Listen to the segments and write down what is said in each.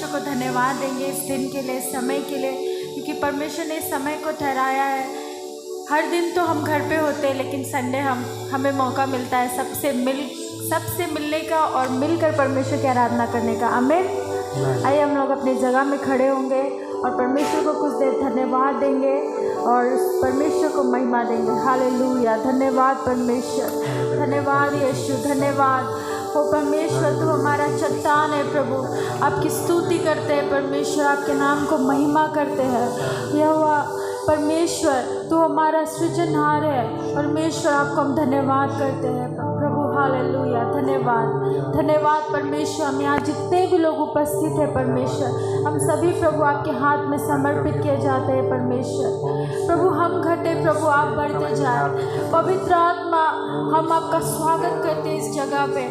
परमेश्वर को धन्यवाद देंगे इस दिन के लिए, इस समय के लिए, क्योंकि परमेश्वर ने इस समय को ठहराया है। हर दिन तो हम घर पे होते हैं, लेकिन संडे हमें मौका मिलता है सबसे मिलने का और मिलकर परमेश्वर की आराधना करने का। आमीन। आइए हम लोग अपनी जगह में खड़े होंगे और परमेश्वर को कुछ देर धन्यवाद देंगे और परमेश्वर को महिमा देंगे। हालेलुया। धन्यवाद परमेश्वर, धन्यवाद यीशु, धन्यवाद ओ परमेश्वर, तू हमारा चट्टान है प्रभु। आपकी स्तुति करते हैं परमेश्वर, आपके नाम को महिमा करते हैं। यहोवा परमेश्वर, तू हमारा सृजनहार है परमेश्वर, आपको हम धन्यवाद करते हैं प्रभु। हालेलुया। धन्यवाद परमेश्वर। हम यहाँ जितने भी लोग उपस्थित हैं परमेश्वर, हम सभी प्रभु आपके हाथ में समर्पित किए जाते हैं परमेश्वर। प्रभु हम घटे, प्रभु आप बढ़ते जाए। पवित्र आत्मा, हम आपका स्वागत करते हैं इस जगह पे।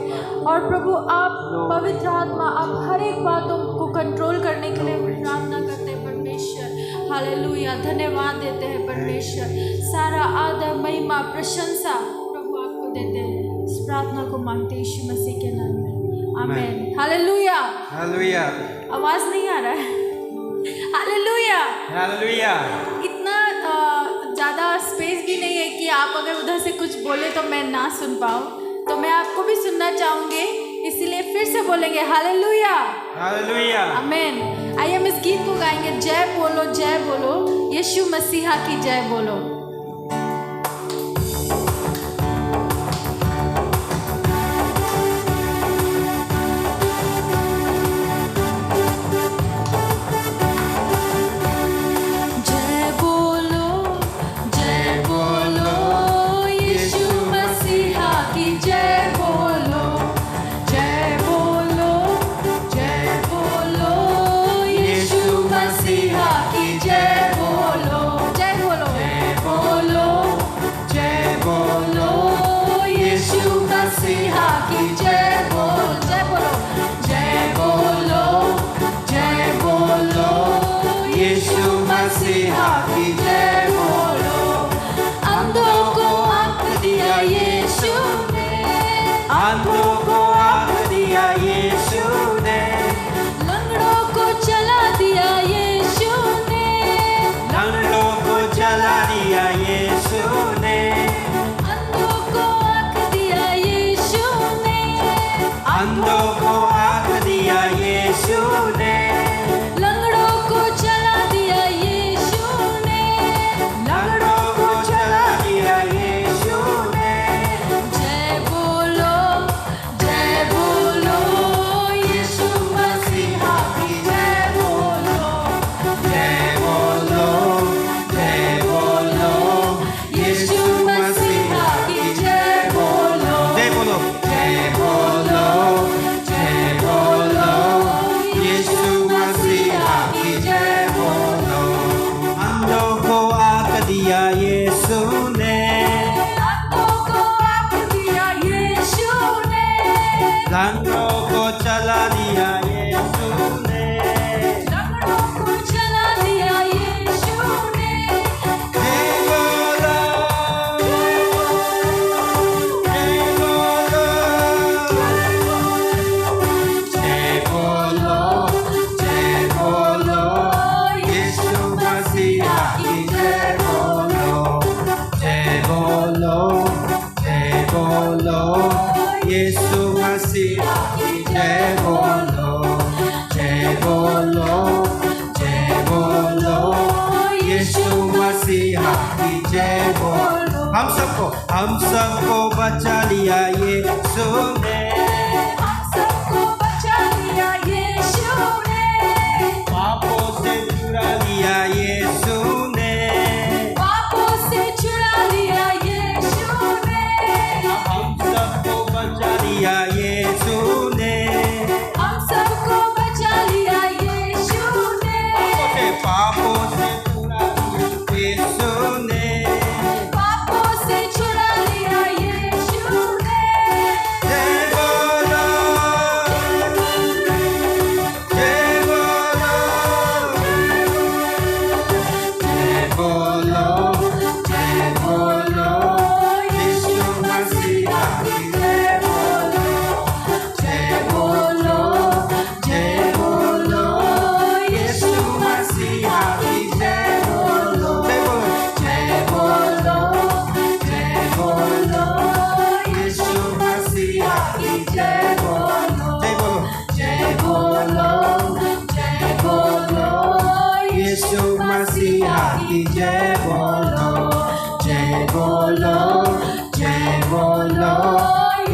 और प्रभु आप पवित्र आत्मा, आप हर एक बातों को कंट्रोल करने के लिए प्रार्थना करते हैं परमेश्वर। हालेलुया। धन्यवाद देते हैं परमेश्वर। सारा आदर, महिमा, प्रशंसा प्रभु आपको देते हैं। इस प्रार्थना को मांगते हैं यीशु मसीह के नाम में। आमीन। हालेलुया। हालेलुया। आवाज नहीं आ रहा है। हालेलुया। हालेलुया। इतना ज़्यादा स्पेस भी नहीं है कि आप अगर उधर से कुछ बोले तो मैं ना सुन पाऊँ, तो मैं आपको भी सुनना चाहूँगी, इसीलिए फिर से बोलेंगे हालेलुया। हालेलुया। आमीन। आइए हम इस गीत को गाएंगे। जय बोलो यीशु मसीहा की जय बोलो। हम सबको बचा लिया यीशु ने, हम सबको बचा लिया यीशु ने, पापों से छुड़ा लिया यीशु ने, पापों से छुड़ा लिया यीशु ने, हम सबको बचा लिया यीशु ने, हम सबको बचा लिया यीशु ने, पापों से छुड़ा लिया यीशु ने, पापों से छुड़ा लिया यीशु ने। यीशु मसीहा की जय बोलो, जय बोलो, जय बोलो,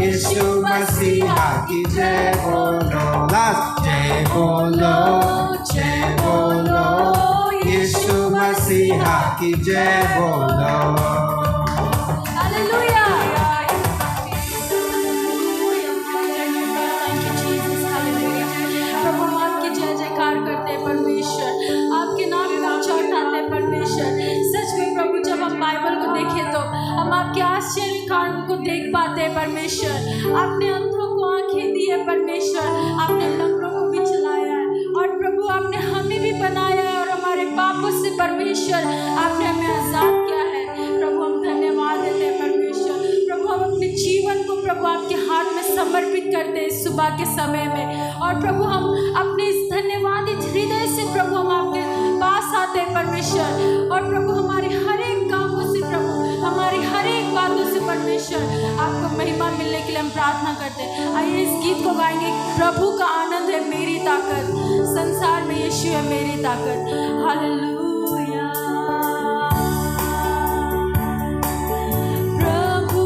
यीशु मसीहा की जय बोलो, लास्ट जय बोलो, जय बोलो, यीशु मसीहा की जय बोलो। Hallelujah. Thank you Jesus, hallelujah. प्रभु हम आपकी जय जयकार करते हैं परमेश्वर, आपके नाम को ऊंचा उठाते हैं परमेश्वर। सच में प्रभु जब हम बाइबल को देखें तो हम आपके आश्चर्य काम को देख पाते हैं परमेश्वर। आपने अंधों को आंखें दी है परमेश्वर, आपने लंगड़ों को भी चलाया है, और प्रभु आपने हमें भी बनाया है, और हमारे पापों से परमेश्वर आपने हमें आज़ाद किया है। प्रभु हम धन्यवाद देते हैं परमेश्वर। प्रभु हम अपने जीवन को प्रभु आपके हाथ में समर्पित करते हैं इस सुबह के समय में, और प्रभु हम अपने इस धन्यवादित हृदय से प्रभु हम आपके पास आते हैं परमेश्वर, और प्रभु हमारे हर एक कामों से प्रभु हमारी हर एक बातों से परमेश्वर आपको महिमा मिलने के लिए हम प्रार्थना करते हैं। आइए इस गीत को गाएंगे, प्रभु का आनंद है मेरी ताकत, संसार में यीशु है मेरी ताकत। हालेलुया। प्रभु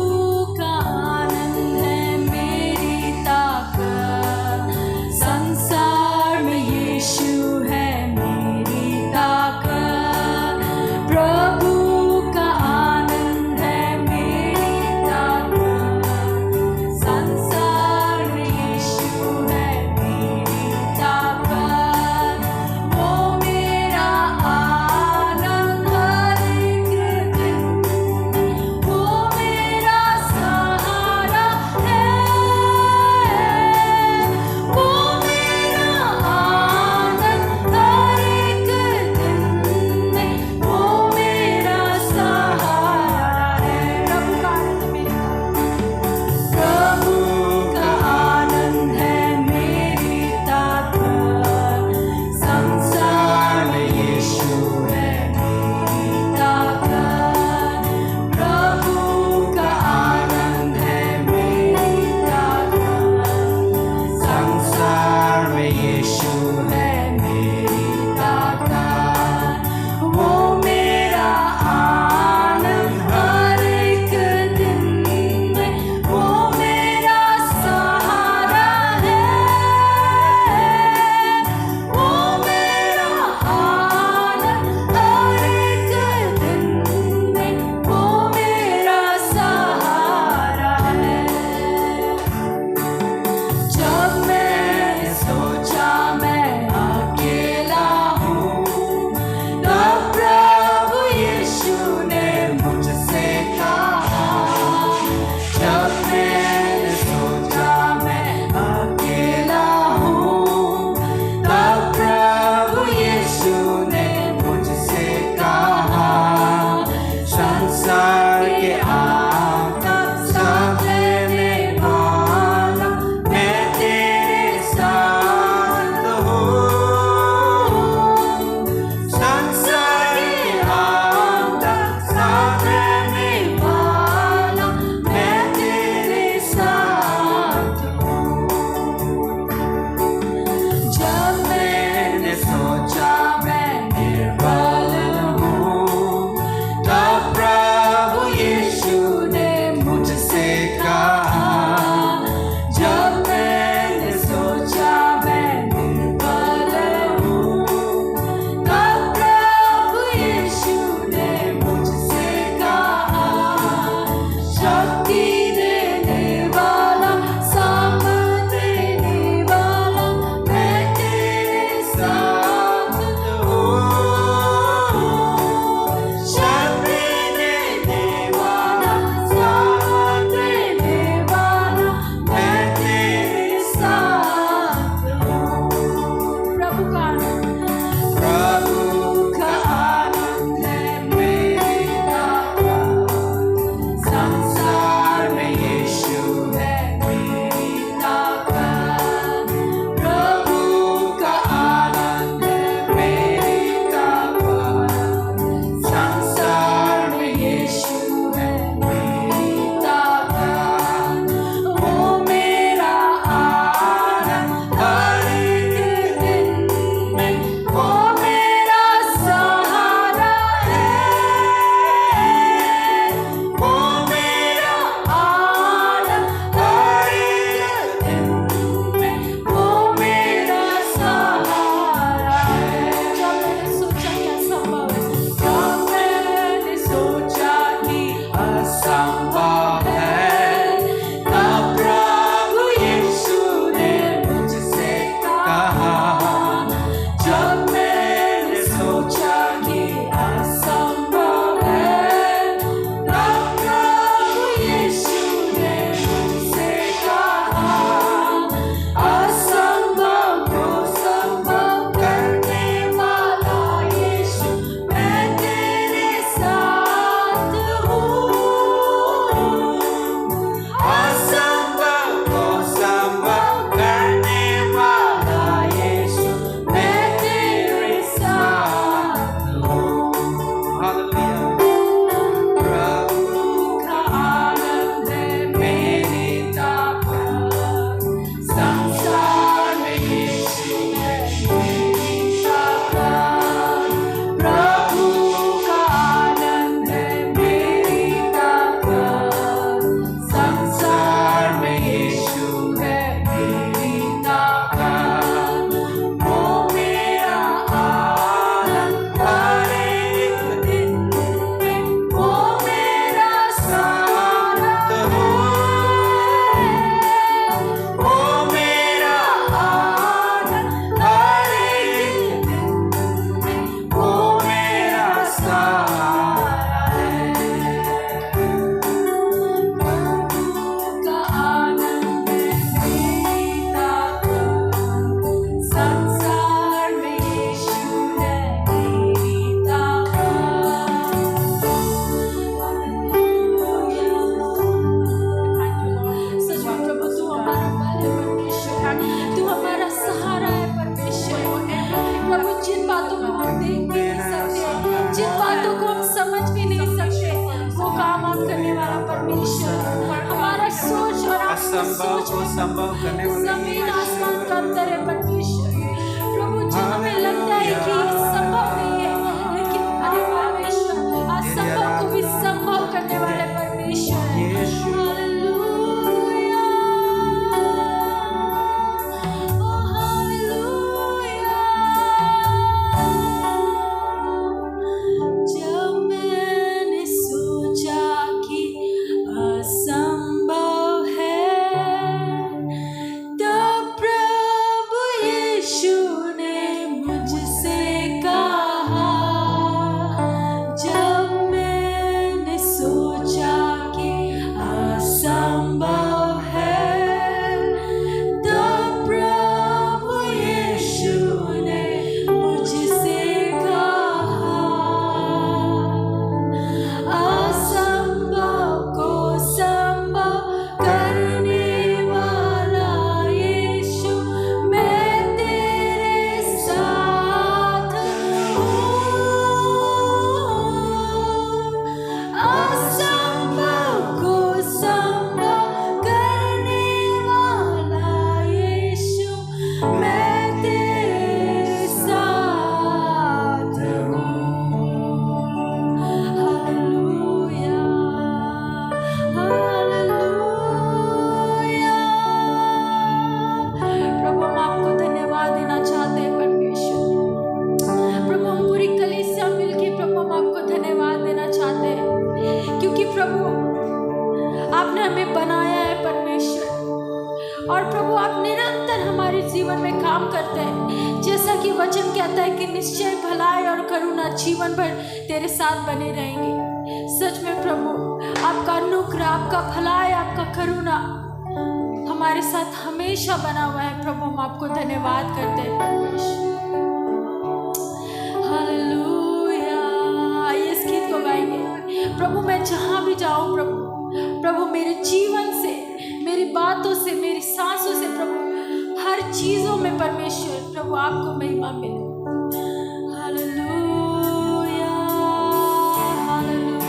का आनंद है मेरी ताकत, संसार में यीशु है मेरी ताकत। प्रभु का आनंद है मेरी ताकत, संसार में यीशु है मेरी ताकत। वो मेरा बातों को हम देख भी नहीं सकते, जिन बातों को हम समझ भी नहीं सकते, वो काम आप करने वाला परमेश्वर, हमारा सोच और आपकी असंभव सोच को में संभव करने वाले जमीन आसमान का अंतर है परमेश्वर। प्रभु जी हमें लगता है कि ये संभव नहीं है, लेकिन अरे परमेश्वर असंभव को भी संभव करने वाले परमेश्वर है। हालेलुया, ओ हालेलुया। जब मैंने सोचा कि असंभव है, तब प्रभु यीशु ने मुझसे कहा। जब मैंने सोचा कि असंभव है, तब प्रभु यीशु ने मुझसे कहा। असंभव को संभव करने वाला यीशु, मैं तेरे साथ हूँ। असंभव को संभव करने वाला यीशु, मैं तेरे साथ हूँ। Hallelujah, hallelujah. प्रभु हम आपको धन्यवाद देना चाहते हैं परमेश्वर। प्रभु हम पूरी कलीसिया मिलके प्रभु हम आपको धन्यवाद देना चाहते हैं, क्योंकि प्रभु आपने हमें बनाया है परमेश्वर, और प्रभु आप निरंतर हमारे जीवन में काम करते हैं। जैसा कि वचन कहता है कि निश्चय भलाई और करुणा जीवन भर तेरे साथ बने रहेंगे। सच में प्रभु आपका अनुग्रह, आपका भलाई, आपका करुणा हमारे साथ हमेशा बना हुआ है। प्रभु हम आपको धन्यवाद करते हैं परमेश्वर। हालेलुया। आइए इस गीत को गाएंगे। प्रभु मैं जहाँ भी जाऊँ प्रभु मेरे जीवन से, मेरी बातों से, मेरी सांसों से प्रभु हर चीज़ों में परमेश्वर प्रभु आपको महिमा मिले। Hallelujah, hallelujah.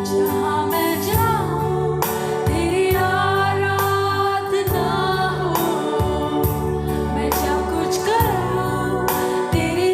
जहाँ मैं जाऊँ तेरी आराधना हो, मैं जब कुछ करूँ तेरी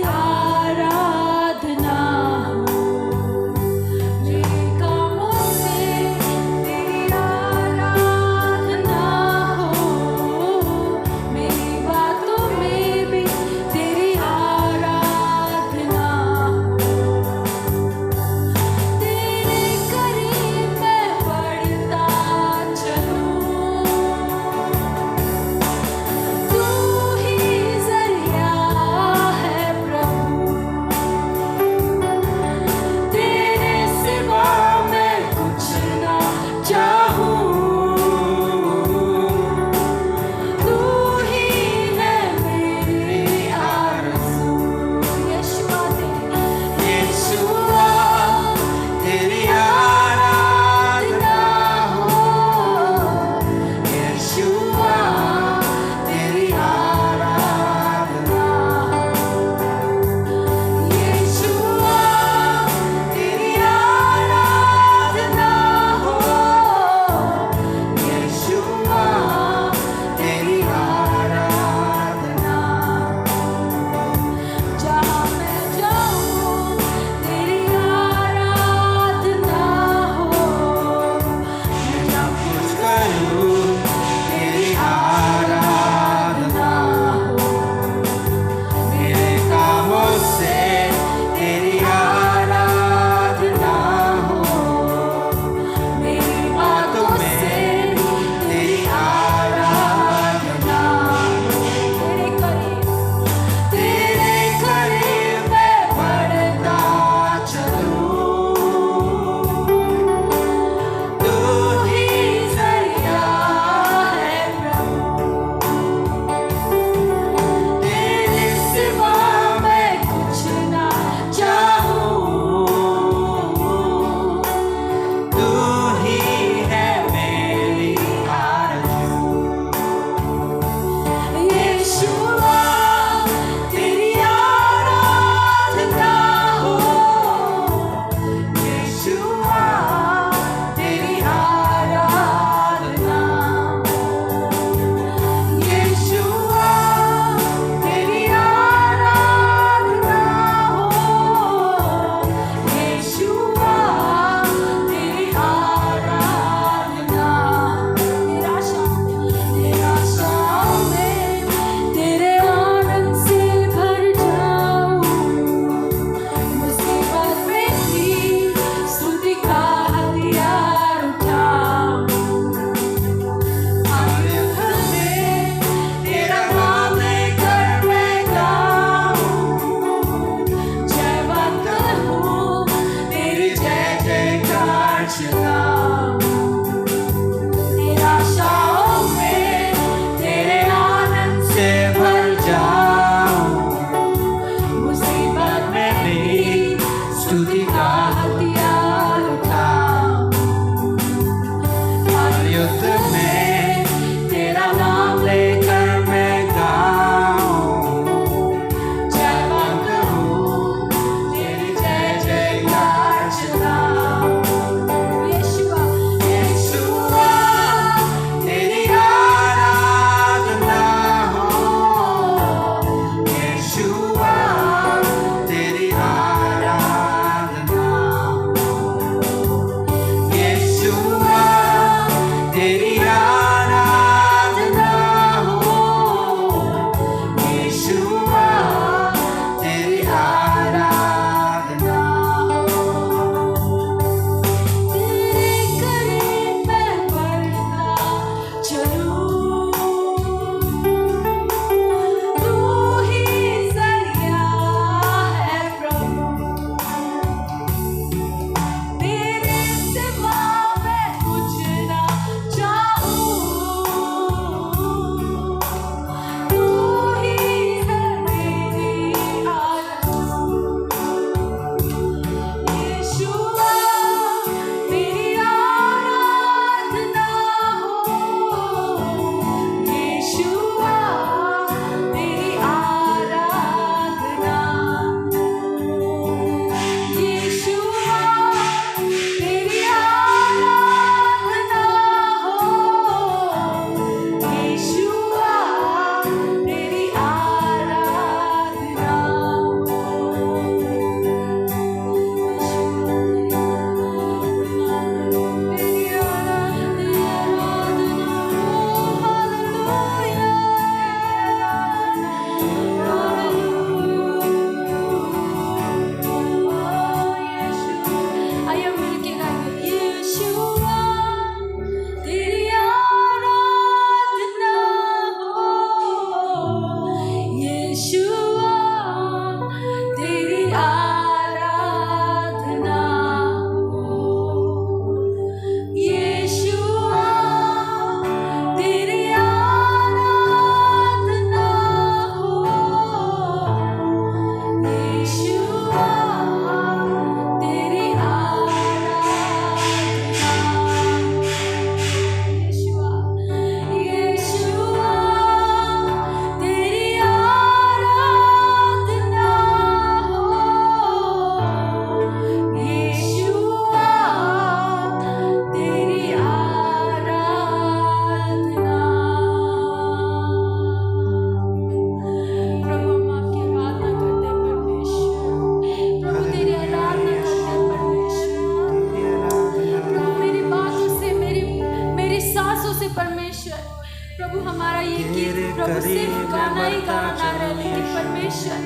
प्रभु सिर्फ गाना ही गाना ना रहे, लेकिन परमेश्वर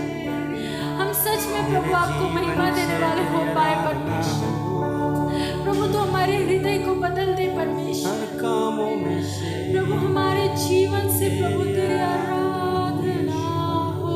हम सच में प्रभु आपको महिमा देने वाले हो पाए। परमेश्वर प्रभु तो हमारे हृदय को बदल दे। परमेश्वर प्रभु हमारे जीवन से प्रभु तेरी आराधना हो।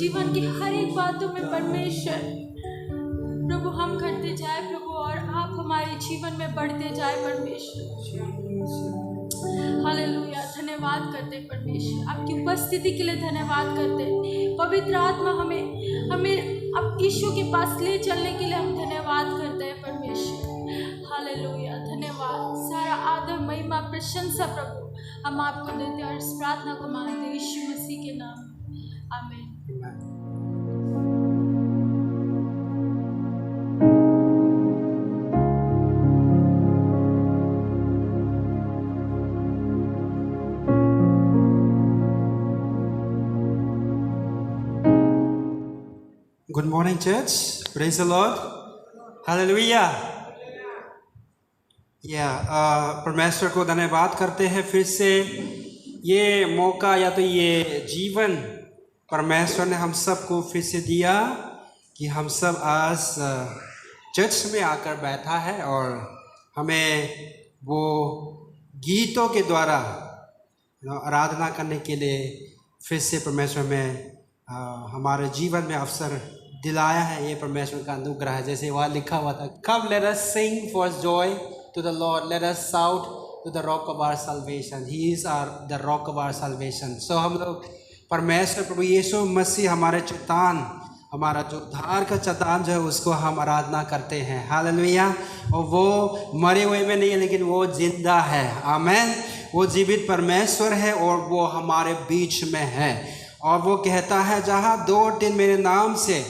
जीवन की हर एक बातों में परमेश्वर प्रभु हम करते जाए प्रभु, और आप हमारे जीवन में बढ़ते जाए परमेश्वर। हालेलुया। धन्यवाद करते परमेश्वर, आपकी उपस्थिति के लिए धन्यवाद करते। पवित्र आत्मा हमें अब यीशु के पास ले चलने के लिए हम धन्यवाद करते हैं परमेश्वर। हालेलुया। धन्यवाद, सारा आदर महिमा प्रशंसा प्रभु हम आपको देते हैं और इस प्रार्थना को मांगते हैं यीशु मसीह के नाम। आमीन। Good morning, church. Praise the Lord. Hallelujah. परमेश्वर को धन्यवाद करते हैं फिर से ये मौका या तो ये जीवन परमेश्वर ने हम सबको फिर से दिया कि हम सब आज चर्च में आकर बैठा है और हमें वो गीतों के द्वारा आराधना करने के लिए फिर से परमेश्वर में हमारे जीवन में अवसर दिलाया है। ये परमेश्वर का अनुग्रह है। जैसे वहाँ लिखा हुआ था, Come let us sing for joy to the Lord, let us shout to the rock of our salvation. He is the rock of our salvation. So हम लोग परमेश्वर प्रभु यीशु मसीह हमारे चट्टान, हमारा जो उद्धार का चट्टान जो है उसको हम आराधना करते हैं। हालेलुया। और वो मरे हुए में नहीं है लेकिन वो जिंदा है। आमीन। वो जीवित परमेश्वर है और वो हमारे बीच में है। और वो कहता है जहाँ 2-3 मेरे नाम से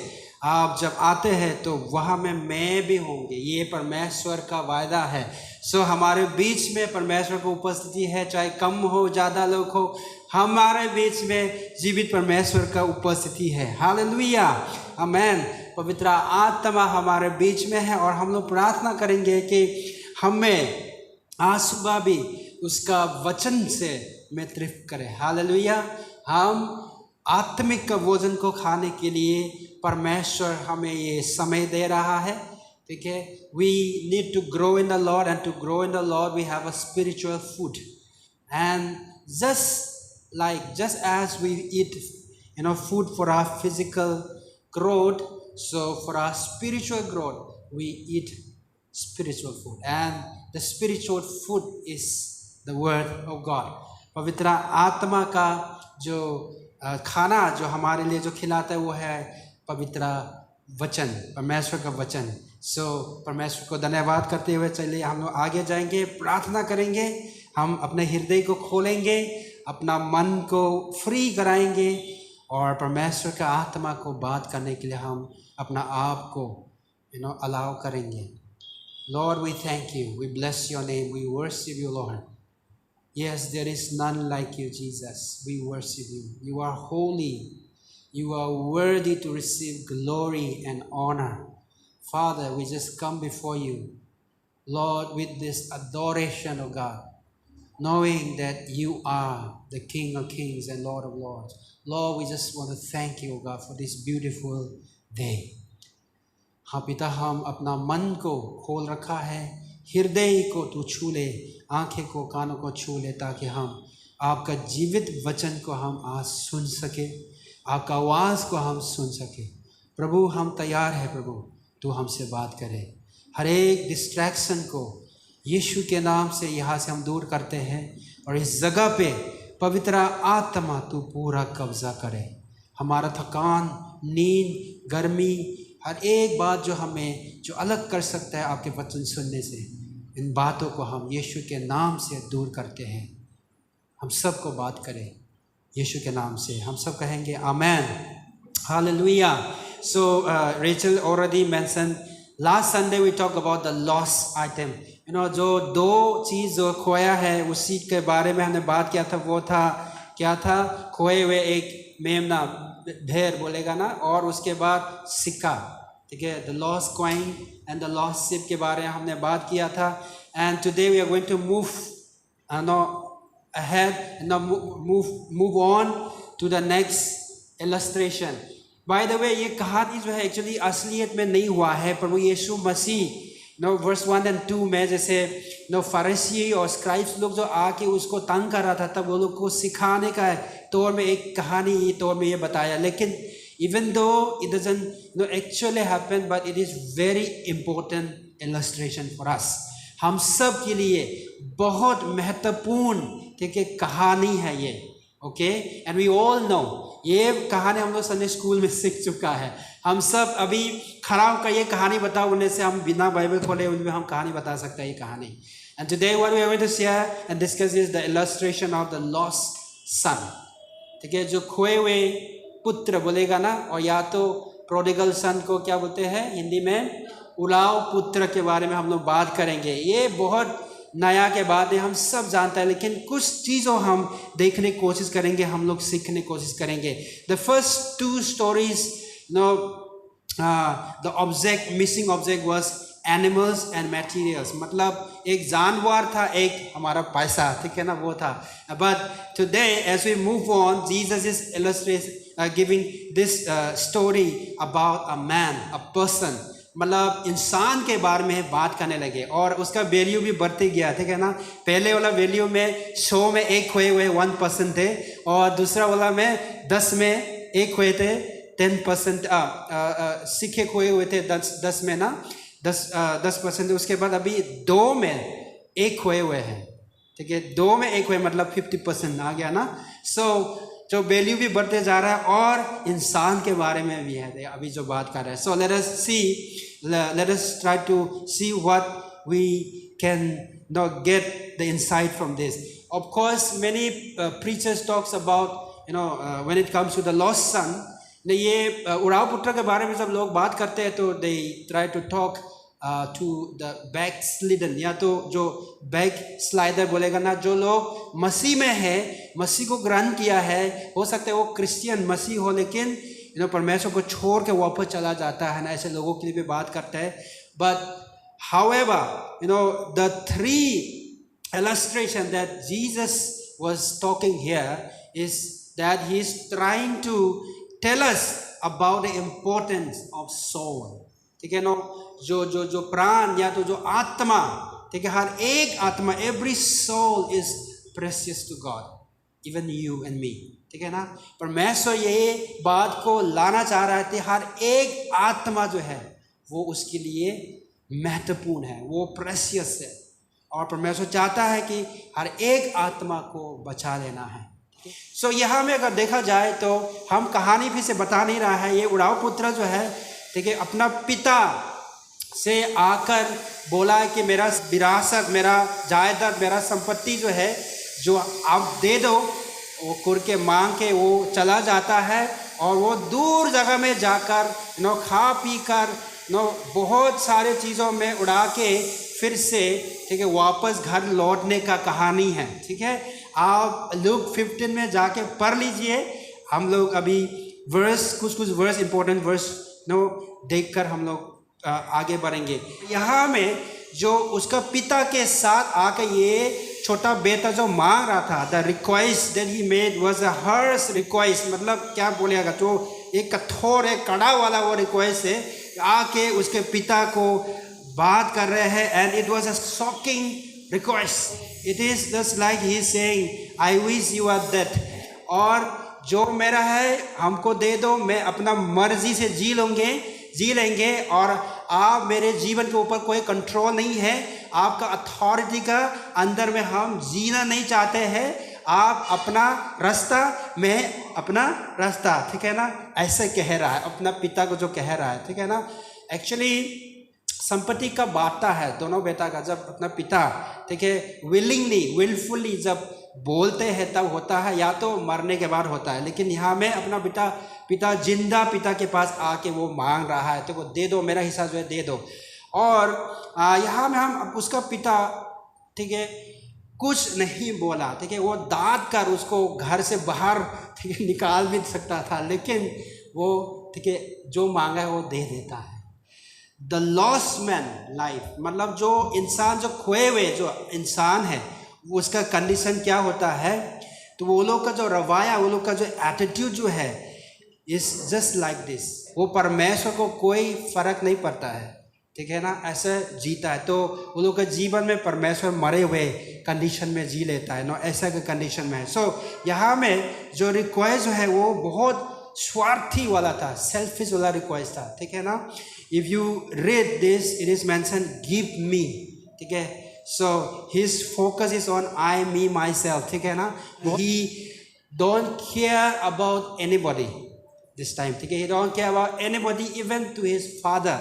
आप जब आते हैं तो वहाँ में मैं भी होंगे। ये परमेश्वर का वायदा है। सो हमारे बीच में परमेश्वर की उपस्थिति है, चाहे कम हो ज़्यादा लोग हो, हमारे बीच में जीवित परमेश्वर का उपस्थिति है। हालेलुया। आमीन। पवित्र आत्मा हमारे बीच में है और हम लोग प्रार्थना करेंगे कि हमें आज सुबह भी उसका वचन से में तृप्त करें। हालेलुया। हम आत्मिक भोजन को खाने के लिए परमेश्वर हमें ये समय दे रहा है। ठीक है। We need to grow in the Lord, and to grow in the Lord we have a spiritual food. And just as we eat food for our physical growth, so for our spiritual growth we eat spiritual food, and the spiritual food is the word of God. पवित्र आत्मा का जो खाना जो हमारे लिए जो खिलाता है वो है पवित्र वचन, परमेश्वर का वचन। सो परमेश्वर को धन्यवाद करते हुए चलिए हम लोग आगे जाएंगे, प्रार्थना करेंगे, हम अपने हृदय को खोलेंगे, अपना मन को फ्री कराएंगे और परमेश्वर का आत्मा को बात करने के लिए हम अपना आप को अलाउ करेंगे। Lord, we thank you, we bless your name, we worship you, Lord. Yes, there is none like you, Jesus. We worship you. You are holy. You are worthy to receive glory and honor. Father, we just come before you, Lord, with this adoration, O God, knowing that you are the King of Kings and Lord of Lords. Lord, we just want to thank you, O God, for this beautiful day. हाँ पिता, हम अपना मन को खोल रखा है, हृदय को तू छू ले, आंखें को कानों को छू ले, ताकि हम आपका जीवित वचन को हम आज सुन सके, आपका आवाज़ को हम सुन सके। प्रभु, हम तैयार है प्रभु, तू हमसे बात करे। हर एक डिस्ट्रैक्शन को यीशु के नाम से यहाँ से हम दूर करते हैं, और इस जगह पे पवित्र आत्मा तू पूरा कब्जा करे। हमारा थकान, नींद, गर्मी, हर एक बात जो हमें जो अलग कर सकता है आपके वचन सुनने से, इन बातों को हम यीशु के नाम से दूर करते हैं। हम सब को बात करें यीशु के नाम से। हम सब कहेंगे आमेन, hallelujah. So Rachel already mentioned last Sunday we talked about the lost item. जो दो चीज़ जो खोया है उसी के बारे में हमने बात किया था। वो था क्या था? खोए हुए एक मेमना, ढेर बोलेगा ना, और उसके बाद सिक्का, ठीक है, the lost coin and the lost ship के बारे में हमने बात किया था। And today we are going to move ahead and move on to the next illustration. By the way, ये कहानी जो है एक्चुअली असलियत में नहीं हुआ है। प्रभु यीशु मसीह वर्स 1 और 2 में जैसे फरीसी और स्क्राइब्स लोग जो आके उसको तंग कर रहा था, तब वो लोग को सिखाने का तौर में एक कहानी ये तौर में ये बताया। लेकिन even though it doesn't actually happen, but it is very important illustration for us. हम सब के लिए बहुत महत्वपूर्ण, ठीक है, कहानी है ये। Okay, and we all know ये कहानी हम लोग संडे स्कूल में सीख चुका है। हम सब अभी खड़ा होकर ये कहानी बताओ उन्हें से हम बिना बाइबल खोले उनमें हम कहानी बता सकते हैं ये कहानी। And today what we are going to share and discuss is the illustration of the lost son. ठीक है, जो खोए हुए पुत्र बोलेगा ना, और या तो प्रोडिगल सन को क्या बोलते हैं हिंदी में, उलाव पुत्र के बारे में हम लोग बात करेंगे। ये बहुत नया के बात है, हम सब जानते हैं, लेकिन कुछ चीज़ों हम देखने की कोशिश करेंगे, हम लोग सीखने की कोशिश करेंगे। The first two stories, the object, missing object was animals and materials, मतलब एक जानवर था, एक हमारा पैसा, ठीक है ना, वो था। But today as we move on, Jesus is illustrating giving this story about a man, a person, मतलब इंसान के बारे में बात करने लगे, और उसका वैल्यू भी बढ़ते गया, ठीक है ना। पहले वाला वैल्यू में 100 में एक खोए हुए 1% थे, और दूसरा वाला में 10 में एक खोए थे 10%, सिक्के खोए हुए थे 10 में ना 10%। उसके बाद अभी 2 में एक खोए हुए हैं, ठीक है, 2 में एक खोए मतलब 50% आ गया ना। सो जो वैल्यू भी बढ़ते जा रहा है, और इंसान के बारे में भी है अभी जो बात कर रहे हैं। सो let us try to see what we can get the insight from this. Of course, many preachers talks about when it comes to the lost son. ये उड़ाव पुत्र के बारे में जब लोग बात करते हैं तो they try to talk to the backslidden, या तो जो बैक स्लाइडर बोलेगा ना, जो लोग मसीह में है, मसीह को ग्रहण किया है, हो सकता है वो क्रिश्चियन मसीह हो, लेकिन परमेश्वर को छोड़ के वापस चला जाता है ना, ऐसे लोगों के लिए भी बात करता है। But however, the 3 illustration that Jesus was talking here is that he is trying to tell us about the importance of soul, ठीक है ना, जो प्राण या तो जो आत्मा, ठीक है, हर एक आत्मा, every soul is precious to God, even you and me, ठीक है ना। परमेश्वर ये बात को लाना चाह रहा है कि हर एक आत्मा जो है वो उसके लिए महत्वपूर्ण है, वो प्रेशियस है, और परमेश्वर चाहता है कि हर एक आत्मा को बचा लेना है। सो यहाँ में अगर देखा जाए तो हम कहानी फिर से बता नहीं रहा है। ये उड़ाव पुत्र जो है, ठीक है, अपना पिता से आकर बोला है कि मेरा विरासत, मेरा जायदाद, मेरा संपत्ति जो है, जो आप दे दो, वो कुर के मांग के वो चला जाता है, और वो दूर जगह में जाकर खा पी कर बहुत सारे चीज़ों में उड़ा के फिर से, ठीक है, वापस घर लौटने का कहानी है। ठीक है, आप लूक 15 में जाके पढ़ लीजिए। हम लोग अभी कुछ वर्स इंपॉर्टेंट वर्स देखकर हम लोग आगे बढ़ेंगे। यहाँ में जो उसका पिता के साथ आकर ये छोटा बेटा जो मांग रहा था, the request that he made was a harsh request, मतलब क्या बोलेगा, जो एक कठोर एक कड़ा वाला वो रिक्वेस्ट है, आके उसके पिता को बात कर रहे हैं। And it was a shocking request. It is just like he is saying I wish you are dead, और जो मेरा है हमको दे दो, मैं अपना मर्जी से जी लेंगे, और आप मेरे जीवन के ऊपर कोई कंट्रोल नहीं है, आपका अथॉरिटी का अंदर में हम जीना नहीं चाहते हैं, आप अपना रास्ता, मैं अपना रास्ता, ठीक है ना, ऐसे कह रहा है अपना पिता को जो कह रहा है, ठीक है ना। एक्चुअली संपत्ति का बांटता है दोनों बेटा का, जब अपना पिता, ठीक है, विलफुली जब बोलते हैं तब होता है, या तो मरने के बाद होता है। लेकिन यहाँ में अपना पिता जिंदा पिता के पास आके वो मांग रहा है, तो वो दे दो, मेरा हिस्सा जो है दे दो। और यहाँ में हम उसका पिता, ठीक है, कुछ नहीं बोला, ठीक है, वो दाद कर उसको घर से बाहर, ठीक है, निकाल भी सकता था, लेकिन वो, ठीक है, जो मांगा है वो दे देता है। द लॉस्ट मैन लाइफ, मतलब जो इंसान, जो खोए हुए जो इंसान है, उसका कंडीशन क्या होता है, तो वो लोग का जो रवैया, वो लोग का जो एटीट्यूड जो है, इज जस्ट लाइक दिस। वो परमेश्वर को कोई फर्क नहीं पड़ता है, ठीक है ना, ऐसे जीता है। तो वो लोग के जीवन में परमेश्वर मरे हुए कंडीशन में जी लेता है, नो ऐसा के कंडीशन में है। सो यहाँ में जो रिक्वेस्ट है वो बहुत स्वार्थी वाला था, सेल्फिश वाला रिक्वेस्ट था, ठीक है ना। If you read this, it is mention give me, ठीक है। So his focus is on I me myself, ठीक है ना। He don't care about anybody this time, ठीक है, he don't care about anybody even to his father,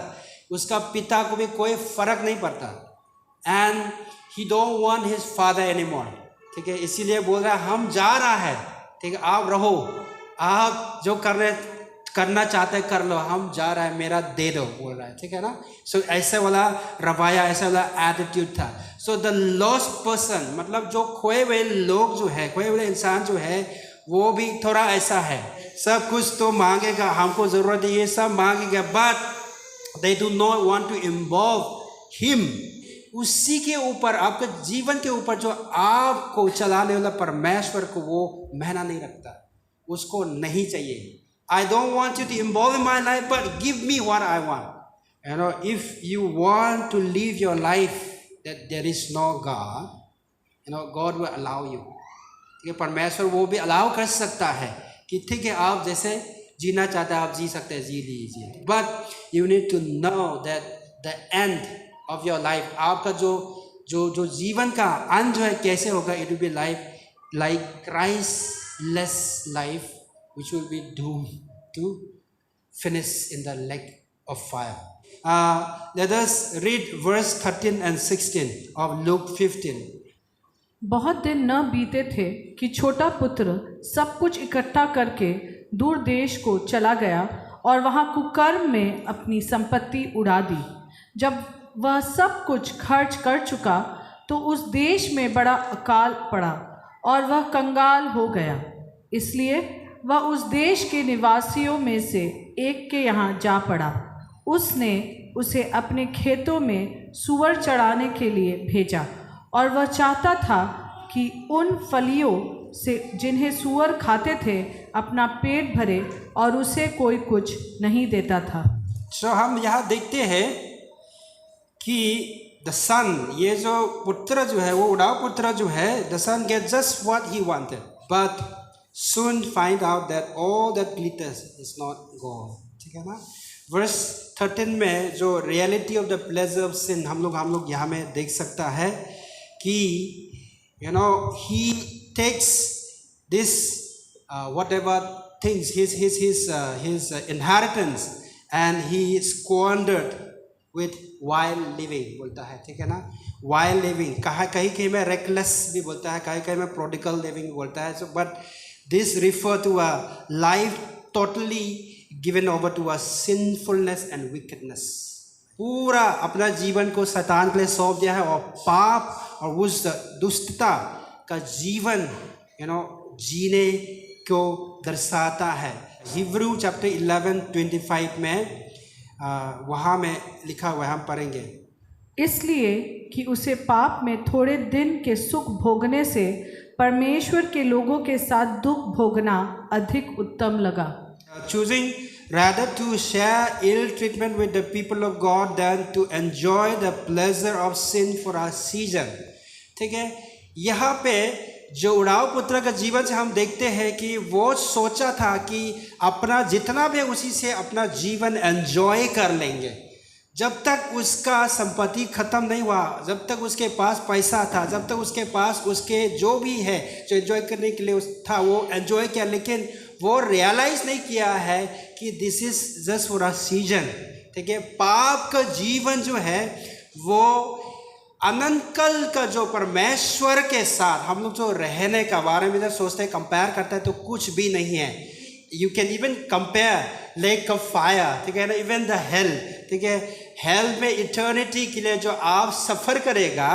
उसका पिता को भी कोई फर्क नहीं पड़ता। And he don't want his father anymore, ठीक है, इसीलिए बोल रहा है हम जा रहा है, ठीक है, आप रहो, आप जो करना चाहते हैं कर लो, हम जा रहा है, मेरा दे दो, बोल रहा है, ठीक है ना। सो ऐसे वाला रवैया, ऐसा वाला एटीट्यूड था। सो द लॉस्ट पर्सन, मतलब जो खोए हुए लोग जो है, खोए हुए इंसान जो है, वो भी थोड़ा ऐसा है, सब कुछ तो मांगेगा, हमको जरूरत है, ये सब मांगेगा, but they do not want to involve him, उसी के ऊपर, आपके जीवन के ऊपर जो आपको चलाने वाला परमेश्वर को वो महना नहीं रखता, उसको नहीं चाहिए। I don't want you to involve in my life, but give me what I want. You know, if you want to live your life that there is no God, you know, God will allow you. ठीक है, परमेश्वर वो भी allow कर सकता है कि ठीक है, आप जैसे जीना चाहते हैं आप जी सकते हैं, जी लीजिए, but you need to know that the end of your life, आपका जो जीवन का अंत जो है कैसे होगा, it will be like Christless life which will be doomed to finish in the lake of fire. Let us read verse 13 and 16 of Luke 15. बहुत दिन न बीते थे कि छोटा पुत्र सब कुछ इकट्ठा करके दूर देश को चला गया और वहाँ कुकर्म में अपनी संपत्ति उड़ा दी। जब वह सब कुछ खर्च कर चुका तो उस देश में बड़ा अकाल पड़ा और वह कंगाल हो गया। इसलिए वह उस देश के निवासियों में से एक के यहाँ जा पड़ा। उसने उसे अपने खेतों में सूअर चराने के लिए भेजा और वह चाहता था कि उन फलियों से जिन्हें सूअर खाते थे अपना पेट भरे, और उसे कोई कुछ नहीं देता था। So हम यहाँ देखते हैं कि द सन, ये जो पुत्र जो है, वो उड़ाव पुत्र जो है, the son get just what he wanted, but soon find out that all that glitters is not gold, ठीक है ना। वर्स 13 में जो reality of the pleasure of sin हम लोग यहाँ में देख सकता है कि you know he takes this whatever things his inheritance and he squandered with wild living, बोलता है, ठीक है ना। wild living कहीं में reckless भी बोलता है, कहीं में prodigal living बोलता है। so but this refer to a life totally given over to a sinfulness and wickedness, पूरा अपना जीवन को शैतान के लिए सौंप दिया है, और पाप और उस दुष्टता का जीवन जीने को दर्शाता है। हिब्रू चैप्टर 11:25 में वहाँ में लिखा हुआ है, हम पढ़ेंगे। इसलिए कि उसे पाप में थोड़े दिन के सुख भोगने से परमेश्वर के लोगों के साथ दुख भोगना अधिक उत्तम लगा। Choosing rather to share ill treatment with the people of God than to enjoy the pleasure of sin for a season। ठीक है, यहाँ पे जो उड़ाव पुत्र का जीवन से हम देखते हैं कि वो सोचा था कि अपना जितना भी उसी से अपना जीवन एंजॉय कर लेंगे। जब तक उसका संपत्ति ख़त्म नहीं हुआ, जब तक उसके पास पैसा था, जब तक उसके पास उसके जो भी है जो एंजॉय करने के लिए था वो एंजॉय किया, लेकिन वो रियलाइज़ नहीं किया है कि this is just for a season. ठीक है, पाप का जीवन जो है वो अनंत काल का जो परमेश्वर के साथ हम लोग जो रहने का बारे में जब सोचते हैं, कंपेयर करते हैं तो कुछ भी नहीं है। You can even compare lake of fire, ठीक है ना, इवन द हेल। ठीक है, हेल में इटर्निटी के लिए जो आप सफ़र करेगा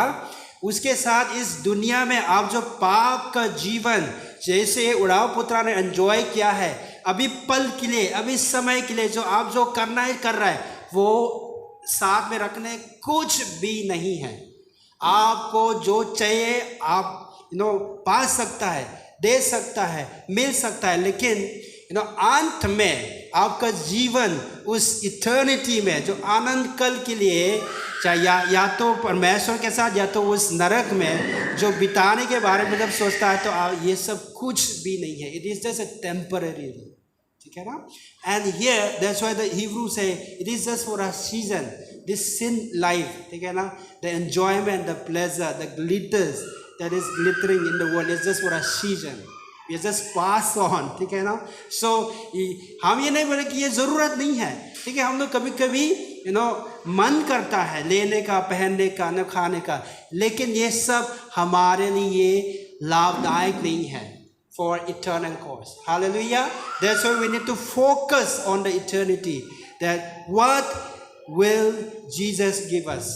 उसके साथ इस दुनिया में आप जो पाप का जीवन जैसे उड़ाव पुत्रा ने एंजॉय किया है, अभी पल के लिए, अभी समय के लिए जो आप जो करना है कर रहा है, वो साथ में रखने कुछ भी नहीं है। आपको जो चाहिए आप पा सकता है, दे सकता है, मिल सकता है, लेकिन अंत में आपका जीवन उस इटर्निटी में जो आनंद काल के लिए चाहे या तो परमेश्वर के साथ या तो उस नरक में जो बिताने के बारे में जब सोचता है तो ये सब कुछ भी नहीं है। It is just a temporary, ठीक है ना। And here that's why the Hebrew से it is just for a season, this sin life, ठीक है ना, the enjoyment, the pleasure, the glitters that is glittering in the world is just for a season, ये just pass on, ठीक है ना। सो हम ये नहीं बोले कि ये ज़रूरत नहीं है, ठीक है। हम लोग कभी कभी मन करता है लेने का, पहनने का, न खाने का, लेकिन ये सब हमारे लिए लाभदायक नहीं है for eternal cause. Hallelujah. That's why we need to focus on the eternity, that what will Jesus give us.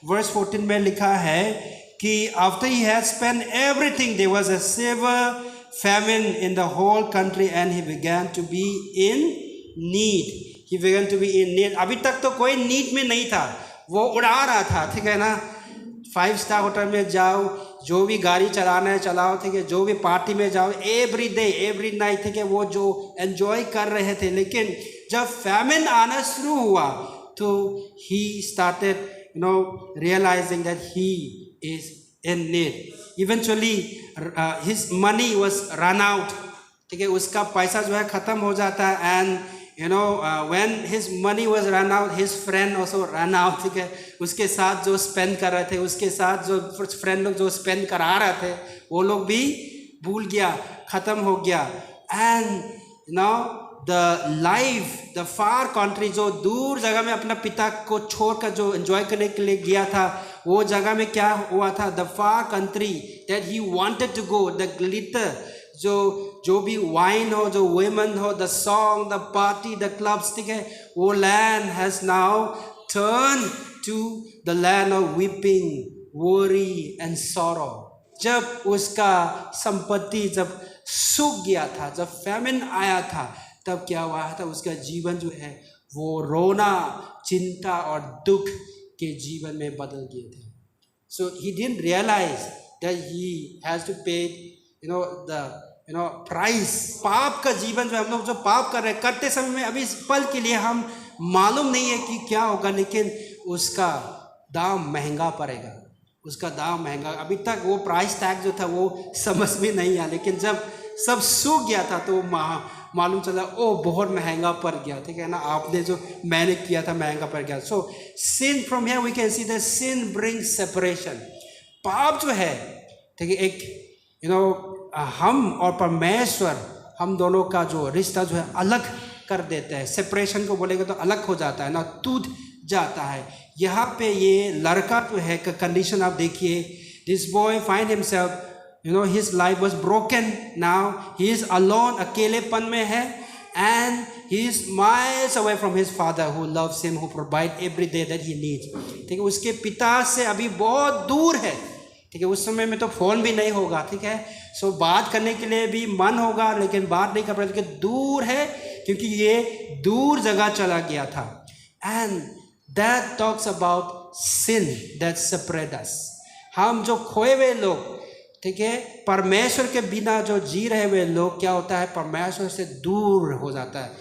Verse 14 में लिखा है कि after he had spent everything there was a severe famine in the whole country and he began to be in need. He began to be in need. अभी तक तो कोई need में नहीं था, वो उड़ा रहा था, ठीक है ना। 5 स्टार होटल में जाओ, जो भी गाड़ी चलाना है चलाओ, ठीक है, जो भी पार्टी में जाओ, एवरी डे एवरी नाइट, ठीक है, वो जो एंजॉय कर रहे थे। लेकिन जब फैमिन आना शुरू हुआ तो he started realising that he is in need. Eventually his money was run out, ठीक है, उसका पैसा जो है ख़त्म हो जाता है। And when his money was run out, his friend also ran out, ठीक है। उसके साथ जो स्पेंड कर रहे थे, उसके साथ जो फ्रेंड लोग जो स्पेंड करा रहे थे, वो लोग भी भूल गया, ख़त्म हो गया। And the life, the far country, जो दूर जगह में अपना पिता को छोड़कर जो एंजॉय करने के लिए गया था, वो जगह में क्या हुआ था, the far country that he wanted to go, the glitter, जो भी वाइन हो, जो वेमन हो, the song, the party, the clubs, ठीक है, वो land has now turn to the land of weeping, worry and sorrow. जब उसका संपत्ति जब सूख गया था, जब फैमिन आया था, तब क्या हुआ था, उसका जीवन जो है वो रोना, चिंता और दुख के जीवन में बदल गए थे। So he didn't realise that he has to pay the price. पाप का जीवन जो हम लोग जो पाप कर रहे हैं, करते समय में अभी इस पल के लिए हम मालूम नहीं है कि क्या होगा, लेकिन उसका दाम महंगा पड़ेगा, उसका दाम महंगा। अभी तक वो प्राइस टैग जो था वो समझ में नहीं आया, लेकिन जब सब सूख गया था तो मालूम चला, ओ बहुत महंगा पड़ गया, ठीक है ना, आपने जो मैंने किया था महंगा पड़ गया। So sin, from here we can see that sin brings separation. पाप जो है, ठीक है, एक हम और परमेश्वर, हम दोनों का जो रिश्ता जो है अलग कर देता है। सेपरेशन को बोलेंगे तो अलग हो जाता है ना, टूट जाता है। यहाँ पे ये लड़का जो है का कंडीशन आप देखिए, this boy find himself, his life was broken, now he is alone, अकेलेपन में है, and he is miles away from his father who loves him, who provide every day that he needs, ठीक है। उसके पिता से अभी बहुत दूर है, ठीक है। उस समय में तो फ़ोन भी नहीं होगा, ठीक है। सो बात करने के लिए भी मन होगा, लेकिन बात नहीं कर पाएगा, दूर है, क्योंकि ये दूर जगह चला गया था। And that talks about sin that separate us. हम जो खोए हुए लोग, ठीक है, परमेश्वर के बिना जो जी रहे हुए लोग, क्या होता है, परमेश्वर से दूर हो जाता है,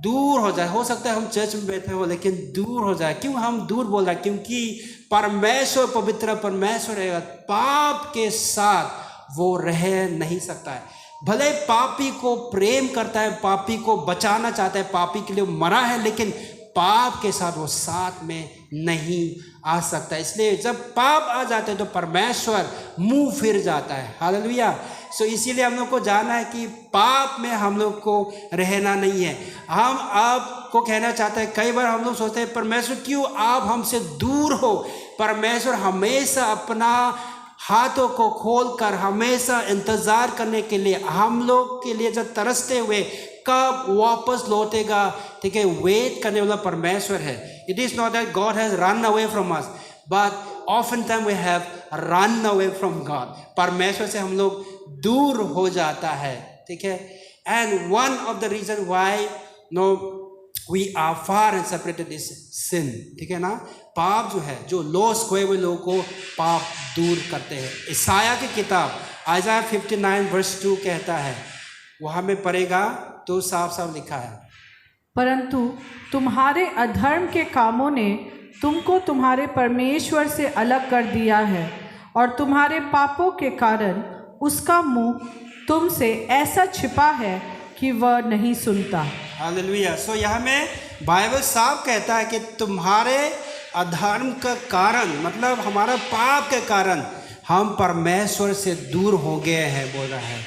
दूर हो जाए। हो सकता है हम चर्च में बैठे हो लेकिन दूर हो जाए। क्यों हम दूर बोल रहे हैं? क्योंकि परमेश्वर पवित्र परमेश्वर है, पाप के साथ वो रह नहीं सकता है। भले पापी को प्रेम करता है, पापी को बचाना चाहता है, पापी के लिए मरा है, लेकिन पाप के साथ वो साथ में नहीं आ सकता। इसलिए जब पाप आ जाते हैं तो परमेश्वर मुंह फिर जाता है। हालेलुया। सो इसीलिए हम लोग को जानना है कि पाप में हम लोग को रहना नहीं है। हम आपको कहना चाहते हैं, कई बार हम लोग सोचते हैं परमेश्वर क्यों आप हमसे दूर हो। परमेश्वर हमेशा अपना हाथों को खोलकर हमेशा इंतज़ार करने के लिए, हम लोग के लिए जब तरसते हुए कब वापस लौटेगा, ठीक है, वेट करने वाला परमेश्वर है। It is not that God has run away from us, but often time we have run away from God. परमेश्वर से हम लोग दूर हो जाता है, ठीक है। And one of the reason why no we are far and separated is sin, ठीक है ना। पाप जो है, जो लॉस खोए हुए लोगों को पाप दूर करते हैं। ईसाया की किताब आइज़ाया 59:2 कहता है, वहाँ में पढ़ेगा तो साफ साफ लिखा है, परंतु तुम्हारे अधर्म के कामों ने तुमको तुम्हारे परमेश्वर से अलग कर दिया है, और तुम्हारे पापों के कारण उसका मुंह तुमसे ऐसा छिपा है कि वह नहीं सुनता। हालेलुया। सो यहाँ में बाइबल साफ कहता है कि तुम्हारे अधर्म का कारण, मतलब हमारा पाप के कारण हम परमेश्वर से दूर हो गए हैं, बोल रहा है,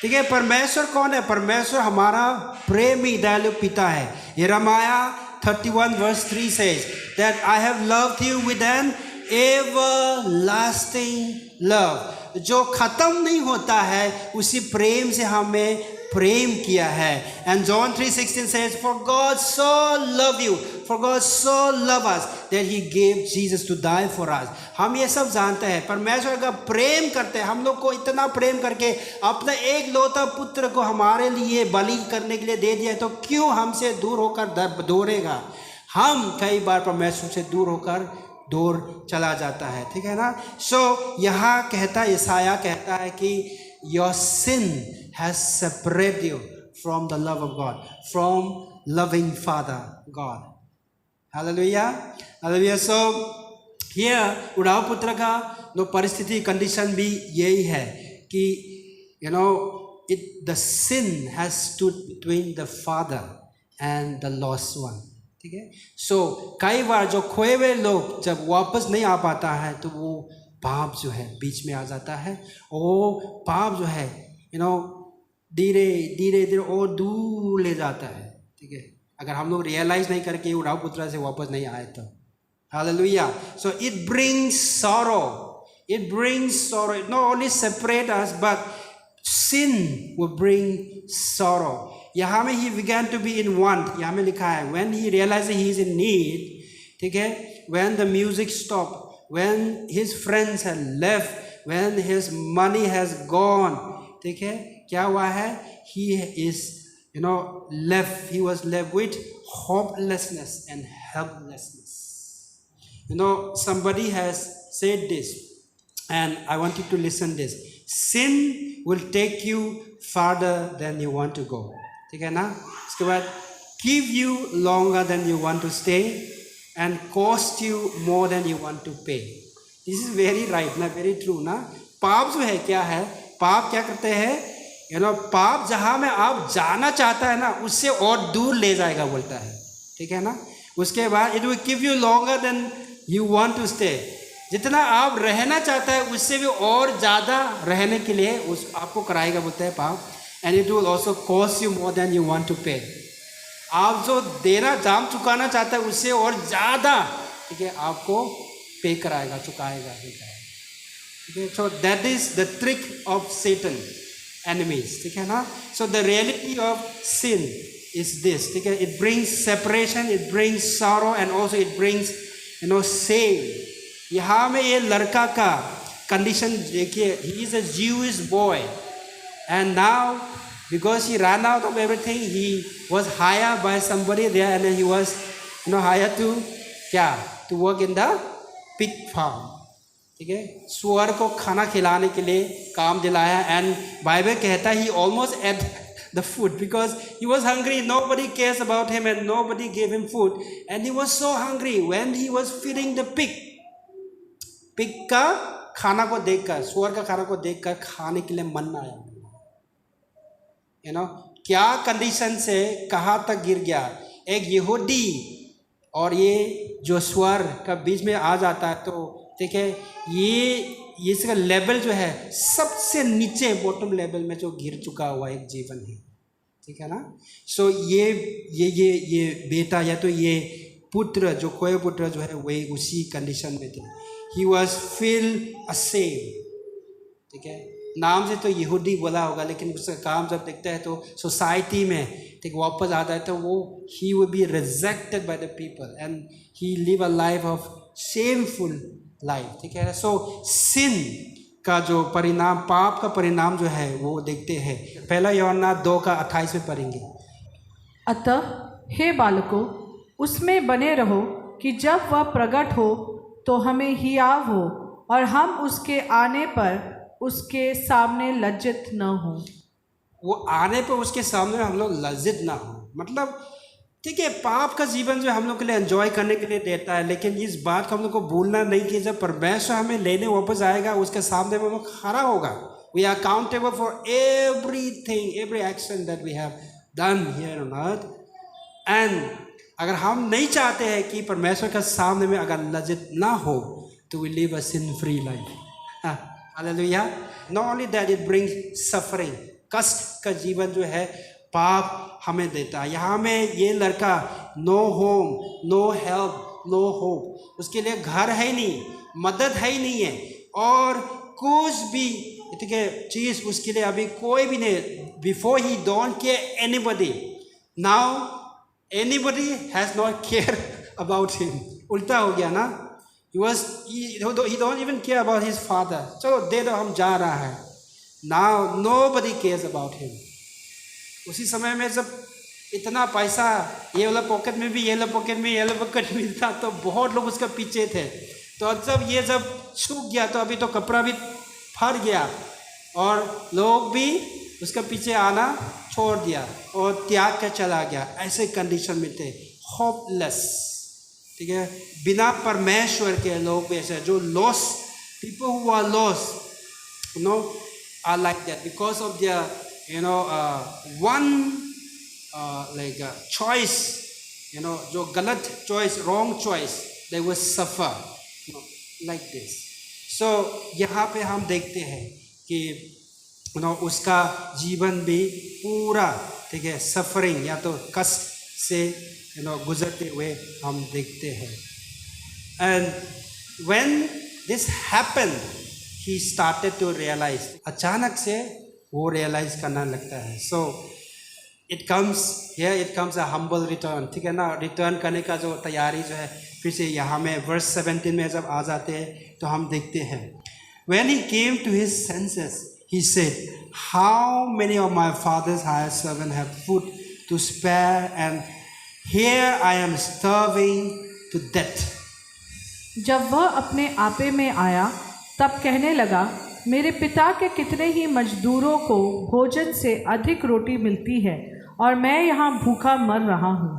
ठीक है। परमेश्वर कौन है? परमेश्वर हमारा प्रेमी दयालु पिता है। यिर्मयाह 31:3 says that I have loved you with an everlasting love। जो खत्म नहीं होता है उसी प्रेम से हमें प्रेम किया है। And John 3:16 says for God so loved you, for God so loved us that he gave Jesus to die for us। हम ये सब जानते हैं परमेश्वर का प्रेम करते हैं, हम लोग को इतना प्रेम करके अपने एक लौता पुत्र को हमारे लिए बलि करने के लिए दे दिया, तो क्यों हमसे दूर होकर दौड़ेगा? हम कई बार परमेश्वर से दूर होकर दूर चला जाता है, ठीक है ना। सो यहाँ कहता है, ईसाया कहता है कि your sin has separated you from the love of God, from loving Father God। Hallelujah, hallelujah। So here उड़ाव पुत्र का जो परिस्थिति कंडीशन भी यही है कि the sin has stood between the Father and the lost one, ठीक है। सो कई बार जो खोए हुए लोग जब वापस नहीं आ पाता है तो वो पाप जो है बीच में आ जाता है, और पाप जो है धीरे धीरे और दूर ले जाता है, ठीक है, अगर हम लोग रियलाइज नहीं करके उड़ाव पुत्र से वापस नहीं आए तो। Hallelujah. So it brings sorrow, it brings sorrow। It not only separate us but sin will bring sorrow। यहाँ में he began to be in want, यहाँ में लिखा है when he realized he is in need, ठीक है, when the music stopped, when his friends had left, when his money has gone, ठीक है, क्या हुआ है? he is left, he was left with hopelessness and helplessness। somebody has said this and I want you to listen this, sin will take you farther than you want to go, ठीक है ना। इसके बाद give you longer than you want to stay and cost you more than you want to pay। this is very right ना, very true ना। पाप जो है क्या है? पाप क्या करते हैं? पाप जहाँ में आप जाना चाहता है ना उससे और दूर ले जाएगा, बोलता है, ठीक है ना। उसके बाद it will give you longer than you want to stay, जितना आप रहना चाहता है उससे भी और ज़्यादा रहने के लिए उस आपको कराएगा, बोलता है पाप। and it will also cost you more than you want to pay। आप जो देना दाम चुकाना चाहता है उससे और ज़्यादा, ठीक है, आपको पे कराएगा, चुकाएगा, ठीक है। So that is the trick of Satan enemies, ठीक है ना। So the reality of sin is this, ठीक है, it brings separation, it brings sorrow and also it brings save. यहाँ में ये लड़का का कंडीशन देखिए, he is a Jewish boy and now because he ran out of everything he was hired by somebody there and he was hired to क्या to work in the pig farm. ठीक है, सुअर को खाना खिलाने के लिए काम दिलाया. एंड बाइबल कहता है he almost ate the food because he was hungry. Nobody cares about him and nobody gave him food. And he was so hungry when he was feeding the pig. Pig का खाना को देखकर, सुअर का खाना को देखकर खाने के लिए मन आया. क्या कंडीशन से कहाँ तक गिर गया. एक यहूदी और ये जो सुअर का बीच में आ जाता है, तो ठीक है, ये इसका लेवल जो है सबसे नीचे बॉटम लेवल में जो गिर चुका हुआ एक जीवन है. ठीक है ना. सो ये बेटा या तो ये पुत्र, जो कोई पुत्र जो है वही उसी कंडीशन में थे. ही वॉज फील असेम. ठीक है, नाम से तो यहूदी बोला होगा, लेकिन उसका काम जब देखता है तो सोसाइटी में ठीक वापस आता है, तो वो he will be rejected by the people and he live a life of shameful life. ठीक है. सो सिन का जो परिणाम, पाप का परिणाम जो है वो देखते हैं. पहला यूहन्ना 2:28 में पढ़ेंगे. अतः हे बालकों, उसमें बने रहो कि जब वह प्रकट हो तो हमें हियाव हो और हम उसके आने पर उसके सामने लज्जित न हो. वो आने पर उसके सामने हम लोग लज्जित ना हो. मतलब ठीक है, पाप का जीवन जो हम लोग के लिए एंजॉय करने के लिए देता है, लेकिन इस बात को हम लोग को भूलना नहीं कि जब परमेश्वर हमें लेने वापस आएगा, उसके सामने में वो खड़ा होगा. We are accountable for everything, every action that we have done here on earth. And अगर हम नहीं चाहते हैं कि परमेश्वर के सामने में अगर लज्जित ना हो, तो we live a sin free life. Hallelujah. Not only that, it brings suffering. कष्ट का जीवन जो है पाप हमें देता है. यहाँ में ये लड़का no home, no help, no hope. उसके लिए घर है ही नहीं, मदद है ही नहीं है, और कुछ भी ठीक है चीज़ उसके लिए अभी कोई भी नहीं. Before he don't care anybody, now anybody has not care about him. उल्टा हो गया ना. he don't even care about his father. चलो दे दो, हम जा रहा है. Now nobody cares about him. उसी समय में जब इतना पैसा ये वाला पॉकेट में भी, ये वाला पॉकेट में, ये वाला पॉकेट में था, तो बहुत लोग उसका पीछे थे. तो जब सूख गया, तो अभी तो कपड़ा भी फट गया और लोग भी उसका पीछे आना छोड़ दिया और त्याग कर चला गया. ऐसे कंडीशन में थे, होपलेस. ठीक है, बिना परमेश्वर के लोग भी ऐसे, जो loss, people who are loss, are like that because of their one like choice, जो गलत choice, wrong choice, they will suffer like this. So यहाँ पे हम देखते हैं कि उसका जीवन भी पूरा ठीक है सफरिंग या तो कष्ट से गुजरते हुए हम देखते हैं. And when this happened, he started to realise. अचानक से वो रियलाइज करना लगता है. So it comes a humble return. ठीक है ना. रिटर्न करने का जो तैयारी जो है, फिर से यहाँ में वर्स 17 में जब आ जाते हैं तो हम देखते हैं. When he came to his senses, he said, how many of my father's hired servants have food to spare, and here I am starving to death. जब वह अपने आपे में आया, तब कहने लगा, मेरे पिता के कितने ही मजदूरों को भोजन से अधिक रोटी मिलती है और मैं यहाँ भूखा मर रहा हूँ.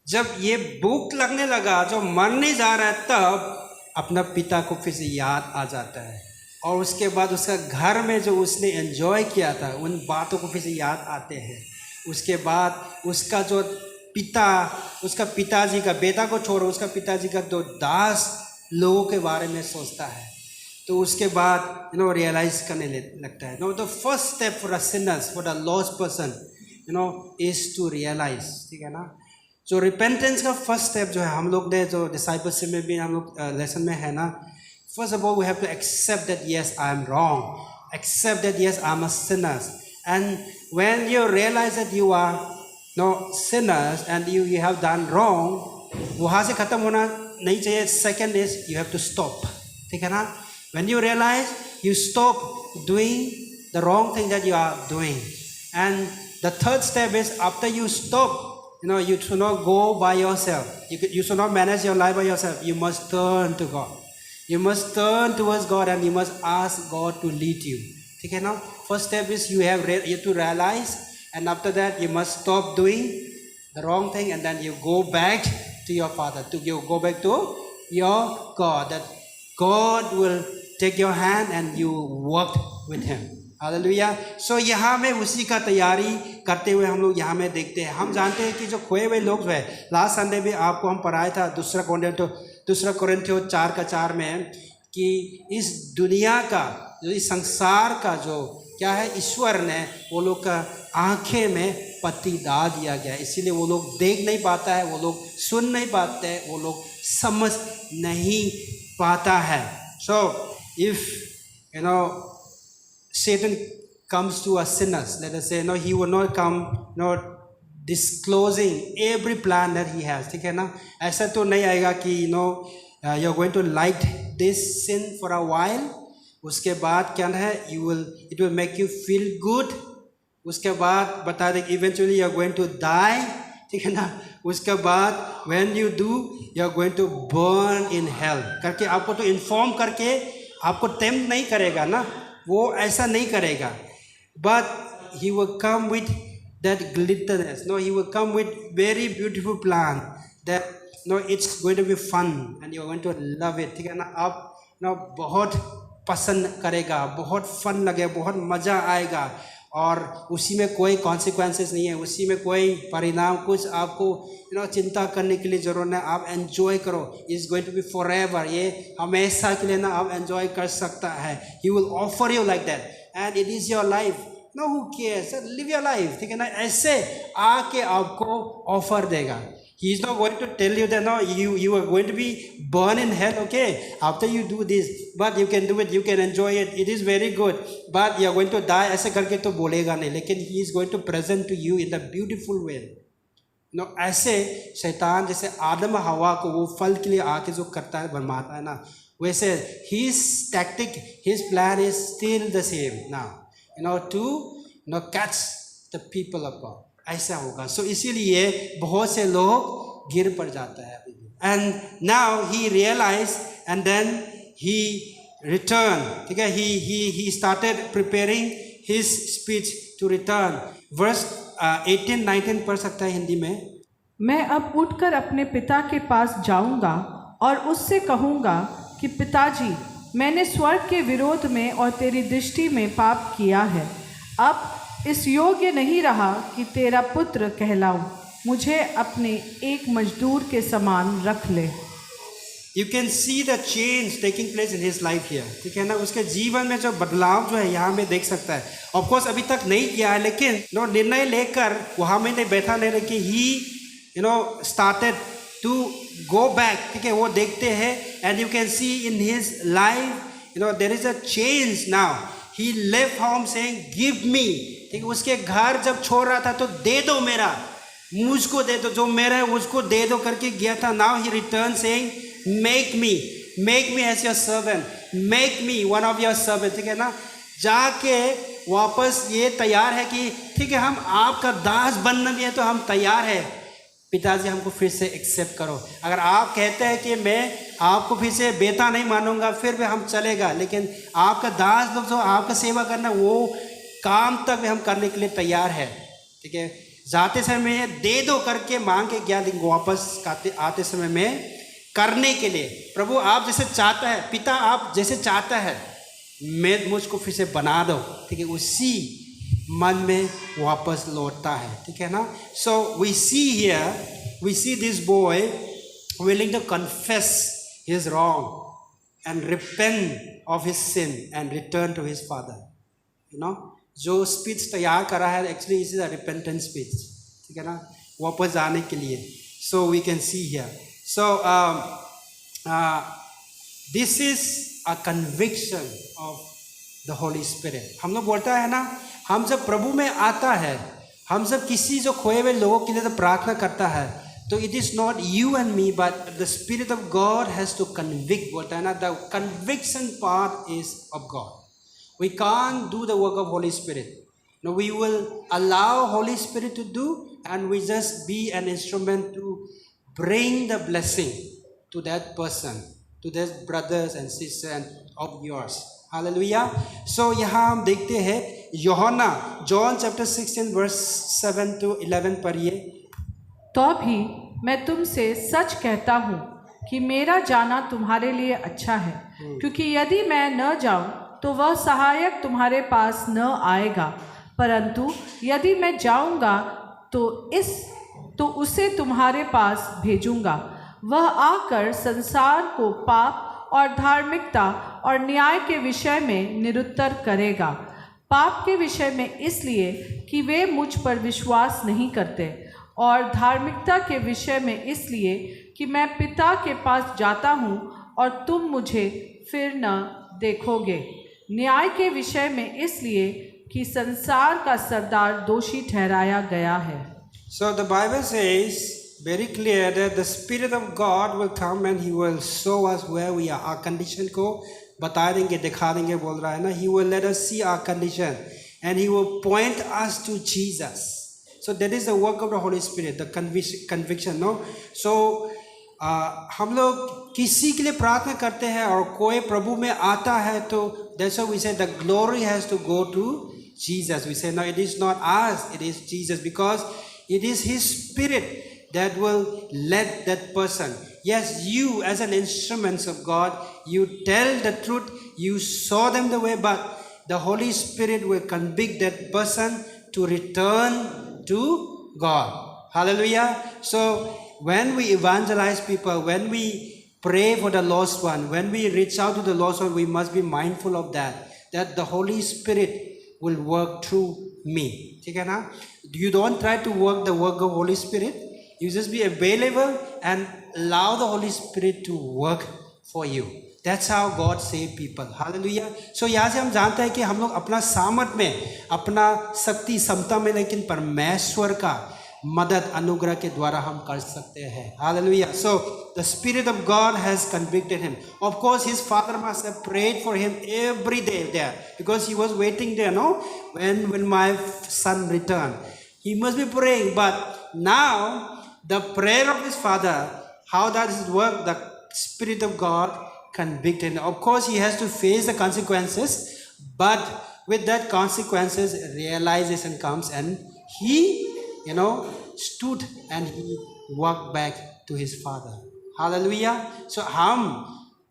जब ये भूख लगने लगा, जो मरने जा रहा है, तब अपना पिता को फिर से याद आ जाता है. और उसके बाद उसका घर में जो उसने एंजॉय किया था, उन बातों को फिर से याद आते हैं. उसके बाद उसका जो पिता, उसका पिताजी का, बेटा को छोड़ो, उसका पिताजी का दो दास लोगों के बारे में सोचता है. तो उसके बाद रियलाइज करने लगता है. The first step for the sinners, for the lost person is to realise. ठीक है ना. जो रिपेंटेंस का फर्स्ट स्टेप जो है, हम लोग ने जो डिसाइपलशिप में भी हम लोग लेसन में है ना, first of all we have to accept that yes, I am wrong, accept that yes, I am a sinner. And when you realize that you are sinners and you have done wrong, वहाँ से ख़त्म होना नहीं चाहिए. second is you have to stop. ठीक है ना. when you realize, you stop doing the wrong thing that you are doing. And the third step is, after you stop you should not go by yourself. You should not manage your life by yourself. You must turn to God. You must turn towards God and you must ask God to lead you. ठीक है ना? First step is you have to realize, and after that you must stop doing the wrong thing, and then you go back to your Father. You go back to your God. That God will take your hand and you work with Him. Hallelujah. So यहाँ में उसी का तैयारी करते हुए हम लोग यहाँ में देखते हैं. हम जानते हैं कि जो खोए हुए लोग जो है, लास्ट संडे भी आपको हम पढ़ाया था दूसरा कोरिन्थियों 4:4 में, कि इस दुनिया का जो इस संसार का जो क्या है, ईश्वर ने वो लोग का आंखें में पट्टी डाल दिया गया, इसीलिए वो लोग देख नहीं पाता है, वो लोग सुन नहीं पाते हैं, वो लोग समझ नहीं पाता है. So if Satan comes to us sinners, let us say, no, he will not come not disclosing every plan that he has. ठीक है ना? ऐसा तो नहीं आएगा कि you're going to like this sin for a while. उसके बाद क्या है, it will make you feel good. उसके बाद बता दे eventually you're going to die. ठीक है ना? उसके बाद when you do, you're going to burn in hell. करके आपको तो inform करके आपको tempt नहीं करेगा ना, वो ऐसा नहीं करेगा. But he will come with that glitterness. No, he will come with very beautiful plan that it's going to be fun and you're going to love it. ठीक है ना? आप बहुत पसंद करेगा, बहुत फन लगेगा, बहुत मज़ा आएगा, और उसी में कोई कॉन्सिक्वेंसेस नहीं है, उसी में कोई परिणाम कुछ आपको चिंता करने के लिए ज़रूरत नहीं. आप एंजॉय करो. Is going to be forever. ये हमेशा के लिए ना आप एंजॉय कर सकता है. He will offer you like that and it is your life. Know who cares, live your life. ठीक है ना? ऐसे आके आपको ऑफर देगा. He is not going to tell you that no, you are going to be burned in hell. Okay, after you do this, but you can do it, you can enjoy it, it is very good, but you are going to die. ऐसे करके तो बोलेगा नहीं, लेकिन he is going to present to you in the beautiful way. ऐसे शैतान जैसे आदम हवा को वो फल के लिए आके जो करता है, बनवाता है ना, वैसे his tactic, his plan is still the same now. To catch the people of God. ऐसा होगा. सो इसीलिए बहुत से लोग गिर पड़ जाता है. And now he realise and then he return. ठीक है? He started preparing his speech to return. Verse 18-19 पढ़ सकता है हिंदी में. मैं अब उठकर अपने पिता के पास जाऊंगा और उससे कहूंगा कि पिताजी, मैंने स्वर्ग के विरोध में और तेरी दृष्टि में पाप किया है. अब इस योग्य नहीं रहा कि तेरा पुत्र कहलाऊं. मुझे अपने एक मजदूर के समान रख ले. You can see the change taking place in his life here. ठीक है ना? उसके जीवन में जो बदलाव जो है यहाँ में देख सकता है. ऑफकोर्स अभी तक नहीं किया है, लेकिन निर्णय लेकर वहाँ में नहीं बैठा नहीं रहे कि he started to go back. ठीक है? वो देखते हैं and you can see in his life there is a change now. He left home saying give me. ठीक है? उसके घर जब छोड़ रहा था तो दे दो, मेरा मुझको दे दो, जो मेरा है उसको दे दो करके गया था. Now he return saying make me as your servant, make me one of your servant. ठीक है ना? जाके वापस ये तैयार है कि ठीक है, हम आपका दास बनना भी है तो हम तैयार है. पिताजी हमको फिर से एक्सेप्ट करो. अगर आप कहते हैं कि मैं आपको फिर से बेटा नहीं मानूंगा, फिर भी हम चलेगा, लेकिन आपका दास लोग जो आपका सेवा करना, वो काम तक भी हम करने के लिए तैयार है. ठीक है? जाते समय में दे दो करके मांग के गया, लेकिन वापस आते समय में करने के लिए, प्रभु आप जैसे चाहता है, पिता आप जैसे चाहता है, मैं मुझको फिर से बना दो. ठीक है? उसी मन में वापस लौटता है. ठीक है ना? So we see this boy willing to confess his wrong and repent of his sin and return to his father. जो स्पीच तैयार करा है, actually is a repentant speech. ठीक है ना? वापस जाने के लिए. So we can see here. So this is a conviction of the Holy Spirit. हम लोग बोलता है ना, हम जब प्रभु में आता है, हम जब किसी जो खोए हुए लोगों के लिए तो प्रार्थना करता है, तो it is not you and me, but the spirit of God has to convict. बोलता है ना, the conviction part is of God. We can't do the work of Holy Spirit. No, we will allow Holy Spirit to do, and we just be an instrument to bring the blessing to that person, to those brothers and sisters of yours. Hallelujah. So यहाँ हम देखते हैं यूहन्ना John chapter 16 verse 7 to 11 पढ़िए। तो भी मैं तुमसे सच कहता हूँ कि मेरा जाना तुम्हारे लिए अच्छा है, क्योंकि यदि मैं न जाऊँ तो वह सहायक तुम्हारे पास न आएगा, परंतु यदि मैं जाऊँगा तो उसे तुम्हारे पास भेजूँगा। वह आकर संसार को पाप और धार्मिकता और न्याय के विषय में निरुत्तर करेगा। पाप के विषय में इसलिए कि वे मुझ पर विश्वास नहीं करते, और धार्मिकता के विषय में इसलिए कि मैं पिता के पास जाता हूँ और तुम मुझे फिर न देखोगे। न्याय के विषय में इसलिए कि संसार का सरदार दोषी ठहराया गया है। So the Bible says very clear that the Spirit of God will come and He will show us where we are. Our condition को बता देंगे, दिखा देंगे बोल रहा है ना. He will let us see our condition and He will point us to Jesus. So that is the work of the Holy Spirit, the conviction, no? So हम लोग किसी के लिए प्रार्थना करते हैं और कोई प्रभु में आता है तो that's why we say the glory has to go to Jesus. We say no, it is not us, it is Jesus, because it is His Spirit that will let that person. Yes, you as an instrument of God, you tell the truth, you show them the way, but the Holy Spirit will convict that person to return to God. Hallelujah. So when we evangelize people, when we pray for the lost one, when we reach out to the lost one, we must be mindful of that the Holy Spirit will work through me. ठीक है ना? You don't try to work the work of Holy Spirit. You just be available and allow the Holy Spirit to work for you. That's how God save people. Hallelujah. So यहाँ से हम जानते हैं कि हम लोग अपना सामर्थ में, अपना शक्ति क्षमता में, लेकिन परमेश्वर का मदद अनुग्रह के द्वारा हम कर सकते हैं. Hallelujah. So the Spirit of God has convicted him. Of course, his father must have prayed for him every day there, because he was waiting there, no? When my son returned, he must be praying. But now the prayer of his father, how does it work? The Spirit of God convicted him. Of course, he has to face the consequences, but with that consequences, realization comes, and he stood and he walked back to his father. Hallelujah. So हम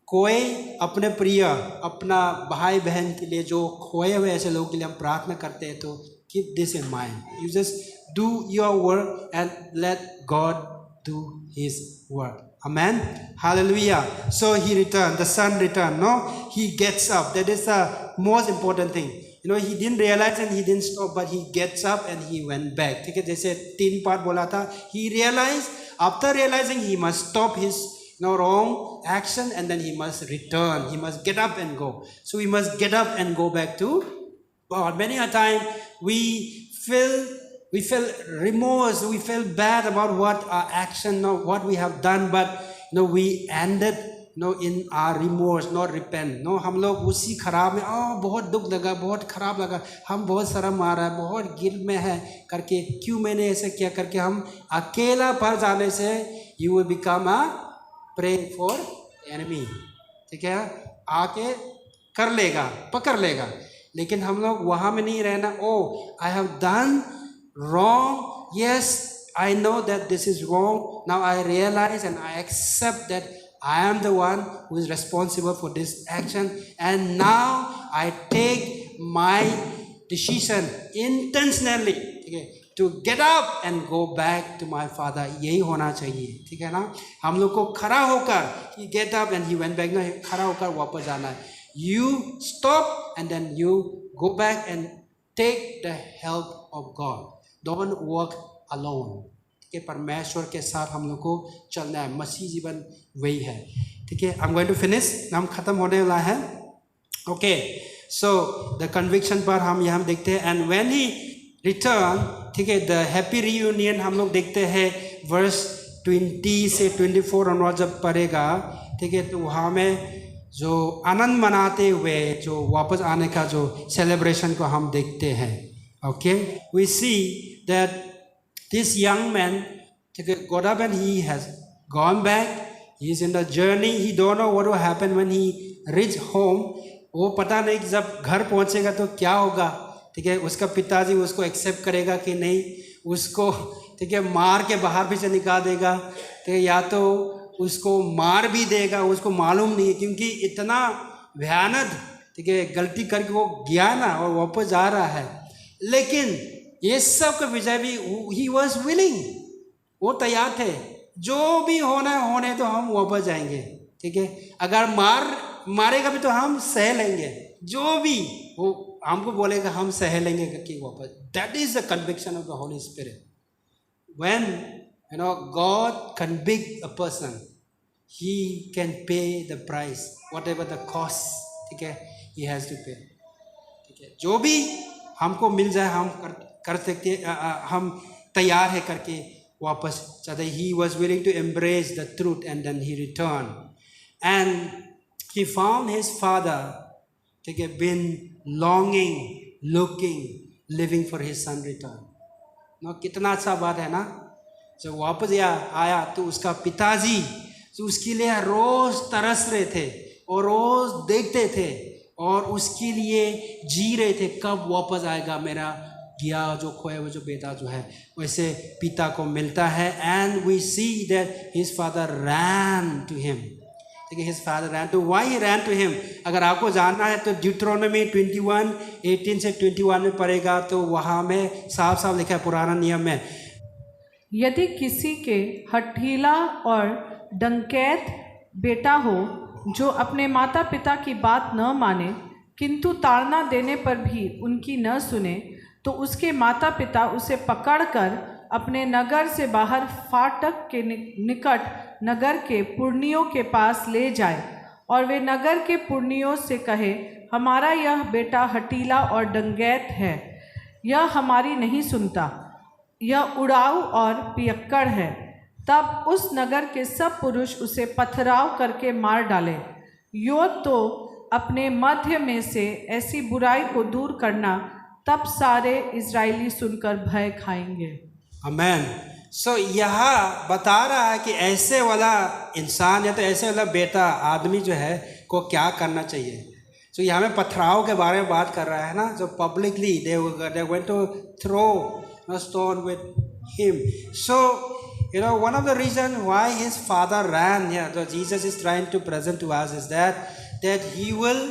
कोई अपने प्रिय, अपना भाई बहन के लिए, जो खोए हुए ऐसे लोगों के लिए हम प्रार्थना करते हैं, तो keep this in mind. You just do your work and let God do His work. Amen. Hallelujah. So he returned, the son returned. No, he gets up. That is the most important thing. He didn't realize and he didn't stop, but he gets up and he went back. ठीक है, जैसे 3 part बोला था. He realized, after realizing, he must stop his wrong action, and then he must return. He must get up and go. So we must get up and go back to God. Many a time we feel remorse, we feel bad about what our action, what we have done, but we ended in our remorse, not repent. हम लोग उसी खराब में बहुत दुख लगा, बहुत खराब लगा, हम बहुत शर्म आ रहा है, बहुत गिल्ट में है करके, क्यों मैंने ऐसे किया करके हम अकेला पड़ जाने से you will become a prey for enemy. ठीक है, आके कर लेगा, पकड़ लेगा. लेकिन हम लोग वहाँ में नहीं रहना. I have done wrong. Yes, I know that this is wrong. Now I realize and I accept that I am the one who is responsible for this action, and now I take my decision intentionally, okay, to get up and go back to my father. यही होना चाहिए. ठीक है ना? हम लोग को खड़ा होकर, he get up and he went back. ना, खड़ा होकर वापस जाना है. You stop and then you go back and take the help of God. Don't walk alone. ठीक है, परमेश्वर के साथ हम लोग को चलना है. मसीह जीवन वही है. ठीक है, I'm going to finish. हम खत्म होने वाला है. Okay, so the conviction part हम यहाँ देखते हैं. And when he returned, ठीक है, the happy reunion हम लोग देखते हैं verse 20 से 24 onward जब पढ़ेगा. ठीक है, तो वहाँ में जो आनंद मनाते हुए जो वापस आने का जो सेलिब्रेशन को हम देखते हैं. Okay, we see that this young man got up and he has gone back. He is in the journey. He don't know what will happen when he reach home. वो पता नहीं कि जब घर पहुंचेगा तो क्या होगा, ठीक है, उसका पिताजी उसको एक्सेप्ट करेगा कि नहीं, उसको ठीक है मार के बाहर भी से निकाल देगा, ठीक है, या तो उसको मार भी देगा, उसको मालूम नहीं है, क्योंकि इतना भयानक ठीक है गलती करके वो गया ना और वापस जा रहा है। लेकिन ये सब का विजय भी ही वॉज विलिंग, वो तैयार थे, जो भी होना है होने तो हम वापस जाएंगे, ठीक है, अगर मारेगा भी तो हम सह लेंगे, जो भी वो हमको बोलेगा हम सह लेंगे कि वापस। That is the conviction of the Holy spirit. When you know God convict a person, he can pay the price whatever the cost, ठीक है, ही हैज टू पे, ठीक है, जो भी हमको मिल जाए हम कर सकते, हम तैयार है करके वापस चाहते। He was willing to embrace the truth and then he return and he found his father, ठीक है, been longing, looking, living for his son return। ना कितना अच्छा बात है ना, जब वापस आया तो उसका पिताजी तो उसके लिए रोज तरस रहे थे और रोज देखते थे और उसके लिए जी रहे थे, कब वापस आएगा मेरा गया जो खोया हुआ जो बेटा जो है, वैसे पिता को मिलता है। And we see that his father ran to him, ठीक है, his father ran to, why he ran to him, अगर आपको जानना है तो ड्यूटरोनोमी 21:18 से 21 में पढ़ेगा तो वहाँ में साफ साफ लिखा है पुराना नियम में, यदि किसी के हठीला और डंकैत बेटा हो जो अपने माता पिता की बात न माने किंतु ताड़ना देने पर भी उनकी न सुने, तो उसके माता पिता उसे पकड़कर अपने नगर से बाहर फाटक के निकट नगर के पुरनियों के पास ले जाए और वे नगर के पुरनियों से कहे, हमारा यह बेटा हठीला और डंगैत है, यह हमारी नहीं सुनता, यह उड़ाऊ और पियक्कड़ है। तब उस नगर के सब पुरुष उसे पथराव करके मार डाले। यो तो अपने मध्य में से ऐसी बुराई को दूर करना, तब सारे इजरायली सुनकर भय खाएंगे। आमेन। सो यहाँ बता रहा है कि ऐसे वाला इंसान या तो ऐसे वाला बेटा आदमी जो है को क्या करना चाहिए। सो यहाँ में पथराव के बारे में बात कर रहा है ना, जो publicly they went to throw a stone with him. So you know, one of the reasons why his father ran here, so Jesus is trying to present to us is that he will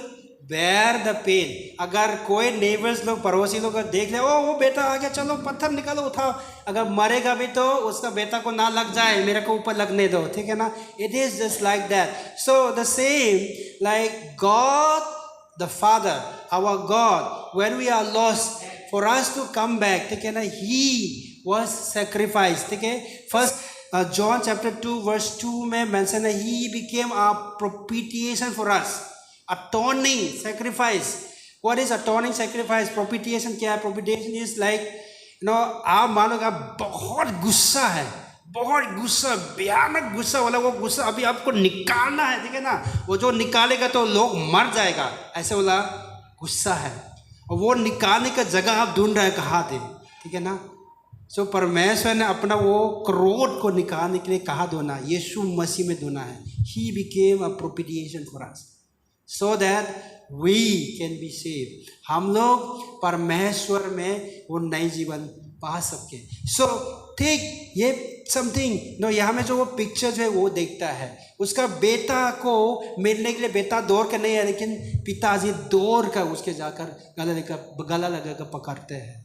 bear the pain। अगर कोई neighbours लोग पड़ोसी लोग देख ले, ओ वो बेटा आ गया, चलो पत्थर निकालो उठाओ, अगर मरेगा भी तो उसका बेटा को ना लग जाए, मेरे को ऊपर लगने दो, ठीक है ना। It is just like that. So the same like God the father, our God, when we are lost, for us to come back, ठीक है ना, he was sacrificed, ठीक है। फर्स्ट जॉन चैप्टर 2 वर्स 2 में मेंशन है, he became a propitiation for us, atoning sacrifice। what is atoning sacrifice? propitiation क्या है? propitiation is like you know, आप मानोगे बहुत गुस्सा है, बहुत गुस्सा, भयानक गुस्सा वाला, वो गुस्सा अभी आपको निकालना है, ठीक है ना, वो जो निकालेगा तो लोग मर जाएगा, ऐसे वाला गुस्सा है, और वो निकालने का जगह आप ढूंढ रहे हैं कहाँ थे, ठीक है ना। सो परमेश्वर ने अपना वो क्रोध को निकालने के लिए कहाँ ढूंढना, यीशु मसीह में ढूंढना है। He became a propitiation for us so that we can be save, हम लोग परमेश्वर में वो नई जीवन पा सके। सो ठीक ये समथिंग नो, यहाँ में जो वो पिक्चर जो है वो देखता है, उसका बेटा को मिलने के लिए बेटा दौड़ कर नहीं है, लेकिन पिताजी दौड़ कर उसके जाकर गला लगा कर पकड़ते हैं,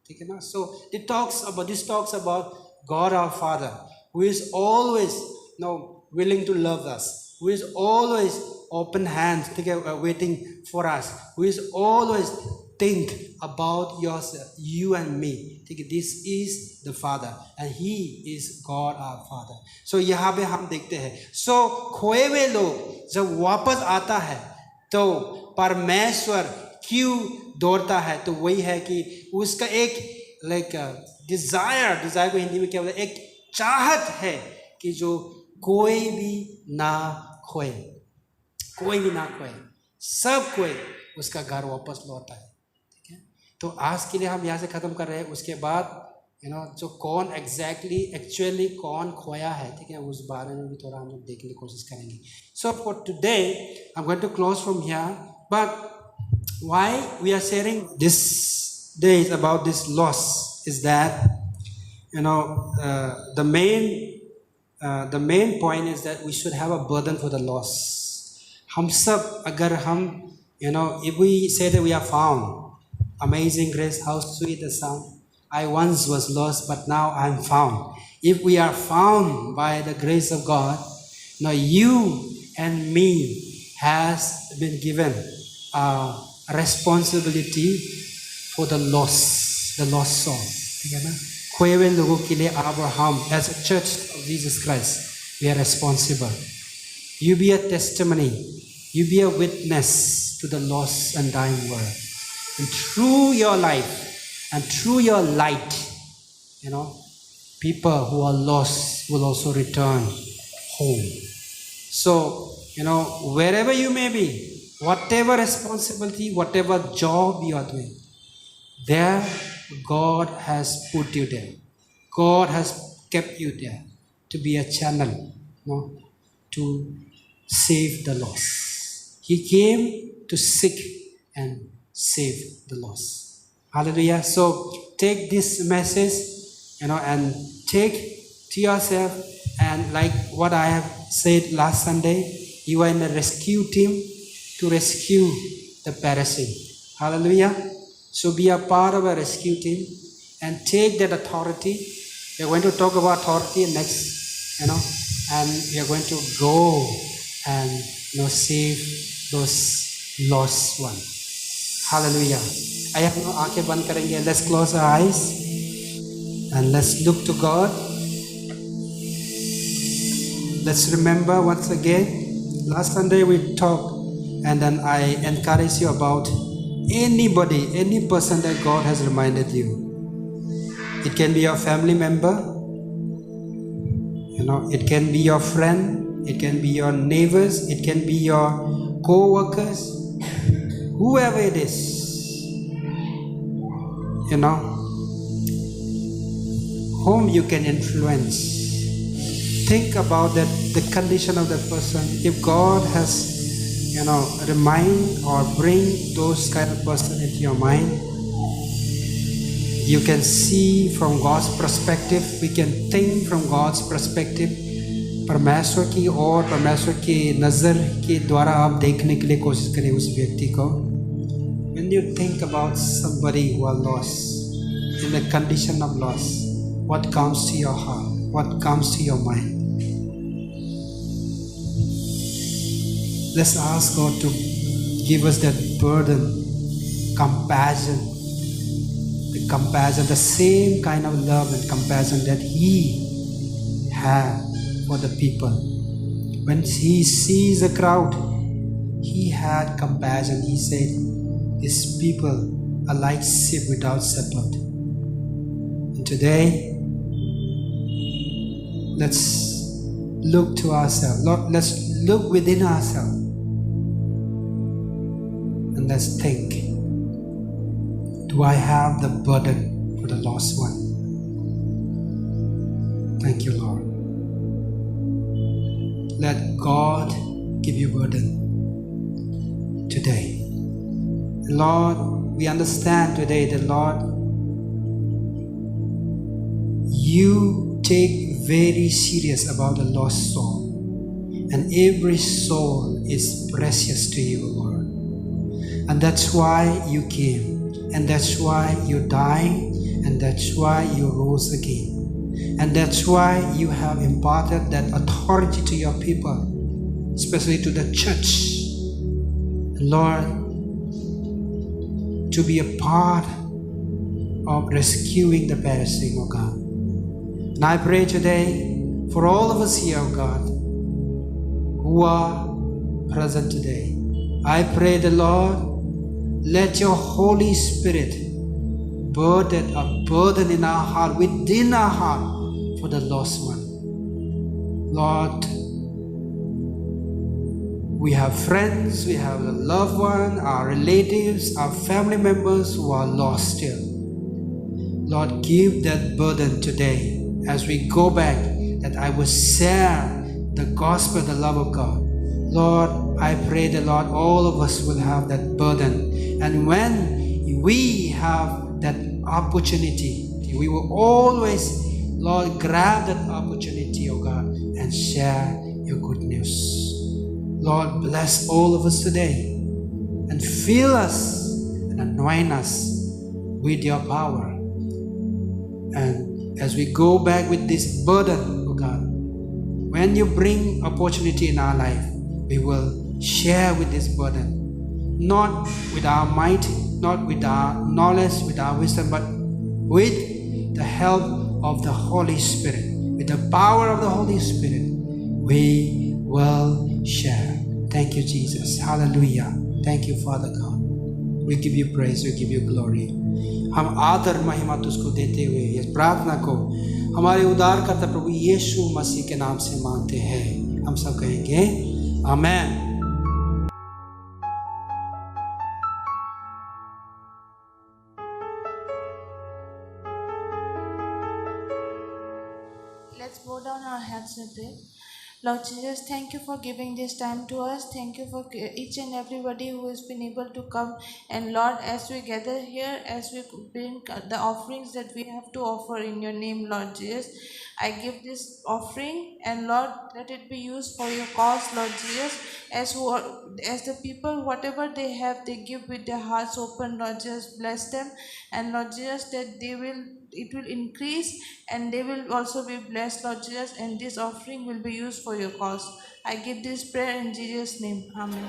ठीक है ना। So this talks about God our father who is always no willing to love us, who is always open hands, ठीक है, waiting for us, who is always think about yourself, you and me, ठीक है। This is the Father and He is God our Father। So यहाँ पे हम देखते हैं, so खोए हुए लोग जब वापस आता है तो परमेश्वर क्यों दौड़ता है, तो वही है कि उसका एक लाइक डिज़ायर को हिंदी में क्या बोलते हैं, एक चाहत है कि जो कोई भी ना खोए, कोई भी ना खोए, सब कोई उसका घर वापस लौटा है। तो आज के लिए हम यहाँ से ख़त्म कर रहे हैं. उसके बाद जो कौन एक्चुअली कौन खोया है, ठीक है, उस बारे में भी थोड़ा हम लोग देखने की कोशिश करेंगे. So for today I am going to close from here. But why we are sharing this days about this loss is that the main point is that we should have a burden for the loss. हम सब अगर हम if we say that we are found, amazing grace, how sweet the sound, I once was lost but now I am found. If we are found by the grace of God, now you and me has been given a responsibility for the lost soul. ठीक है ना? खोए हुए लोगों के लिए आप और हम as a church of Jesus Christ, we are responsible. You be a testimony. You be a witness to the lost and dying world. And through your life and through your light, people who are lost will also return home. So, wherever you may be, whatever responsibility, whatever job you are doing, there God has put you there. God has kept you there to be a channel, to save the lost. He came to seek and save the lost. Hallelujah. So take this message, and take to yourself, and like what I have said last Sunday, you are in a rescue team to rescue the perishing. Hallelujah. So be a part of a rescue team and take that authority. We are going to talk about authority next, and we are going to go and save those lost ones. Hallelujah. आइए हम आंखें बंद करेंगे. Let's close our eyes and let's look to God. Let's remember once again, last Sunday we talked, and then I encourage you about anybody, any person that God has reminded you. It can be your family member, it can be your friend, it can be your neighbors, it can be your co-workers, whoever it is, whom you can influence. Think about that, the condition of that person. If God has remind or bring those kind of person into your mind, you can see from God's perspective. We can think from God's perspective. परमेश्वर की और परमेश्वर की नज़र के द्वारा आप देखने के लिए कोशिश करें उस व्यक्ति को. When you think about somebody who are lost, in the condition of loss, what comes to your heart? What comes to your mind? Let's ask God to give us that burden, compassion, the same kind of love and compassion that He had for the people. When He sees a crowd, He had compassion. He said, these people are like sheep without shepherd. And today, let's look to ourselves. Lord, let's look within ourselves. And let's think, do I have the burden for the lost one? Thank you, Lord. Let God give you burden today. Lord, we understand today that, Lord, you take very serious about the lost soul. And every soul is precious to you, Lord. And that's why you came. And that's why you died. And that's why you rose again. And that's why you have imparted that authority to your people, especially to the church. Lord, to be a part of rescuing the perishing, oh God. And I pray today for all of us here, oh God, who are present today. I pray the Lord, let your Holy Spirit burden a burden in our heart, within our heart, for the lost one. Lord, We have friends, we have a loved one, our relatives, our family members who are lost still. Lord, give that burden today as we go back, that I will share the gospel, the love of God. Lord, I pray that, Lord, all of us will have that burden. And when we have that opportunity, we will always, Lord, grab that opportunity, oh God, and share your good news. Lord, bless all of us today and fill us and anoint us with your power. And as we go back with this burden, oh God, when you bring opportunity in our life, we will share with this burden, not with our might, not with our knowledge, with our wisdom, but with the help of the Holy Spirit. With the power of the Holy Spirit, we will share. Thank you, Jesus. Hallelujah. Thank you, Father God. We give you praise, we give you glory. हम आदर महिमा तुझको देते हुए इस प्रार्थना को हमारे उद्धारकर्ता प्रभु यीशु मसीह के नाम से मांगते हैं। हम सब कहेंगे आमेन। Let's bow down our heads and pray. Lord Jesus, thank you for giving this time to us. Thank you for each and everybody who has been able to come. And Lord, as we gather here, as we bring the offerings that we have to offer in your name, Lord Jesus, I give this offering, and Lord, let it be used for your cause, Lord Jesus. As the people, whatever they have, they give with their hearts open, Lord Jesus, bless them. And Lord Jesus, that it will increase and they will also be blessed, Lord Jesus, and this offering will be used for your cause. I give this prayer in Jesus' name. Amen.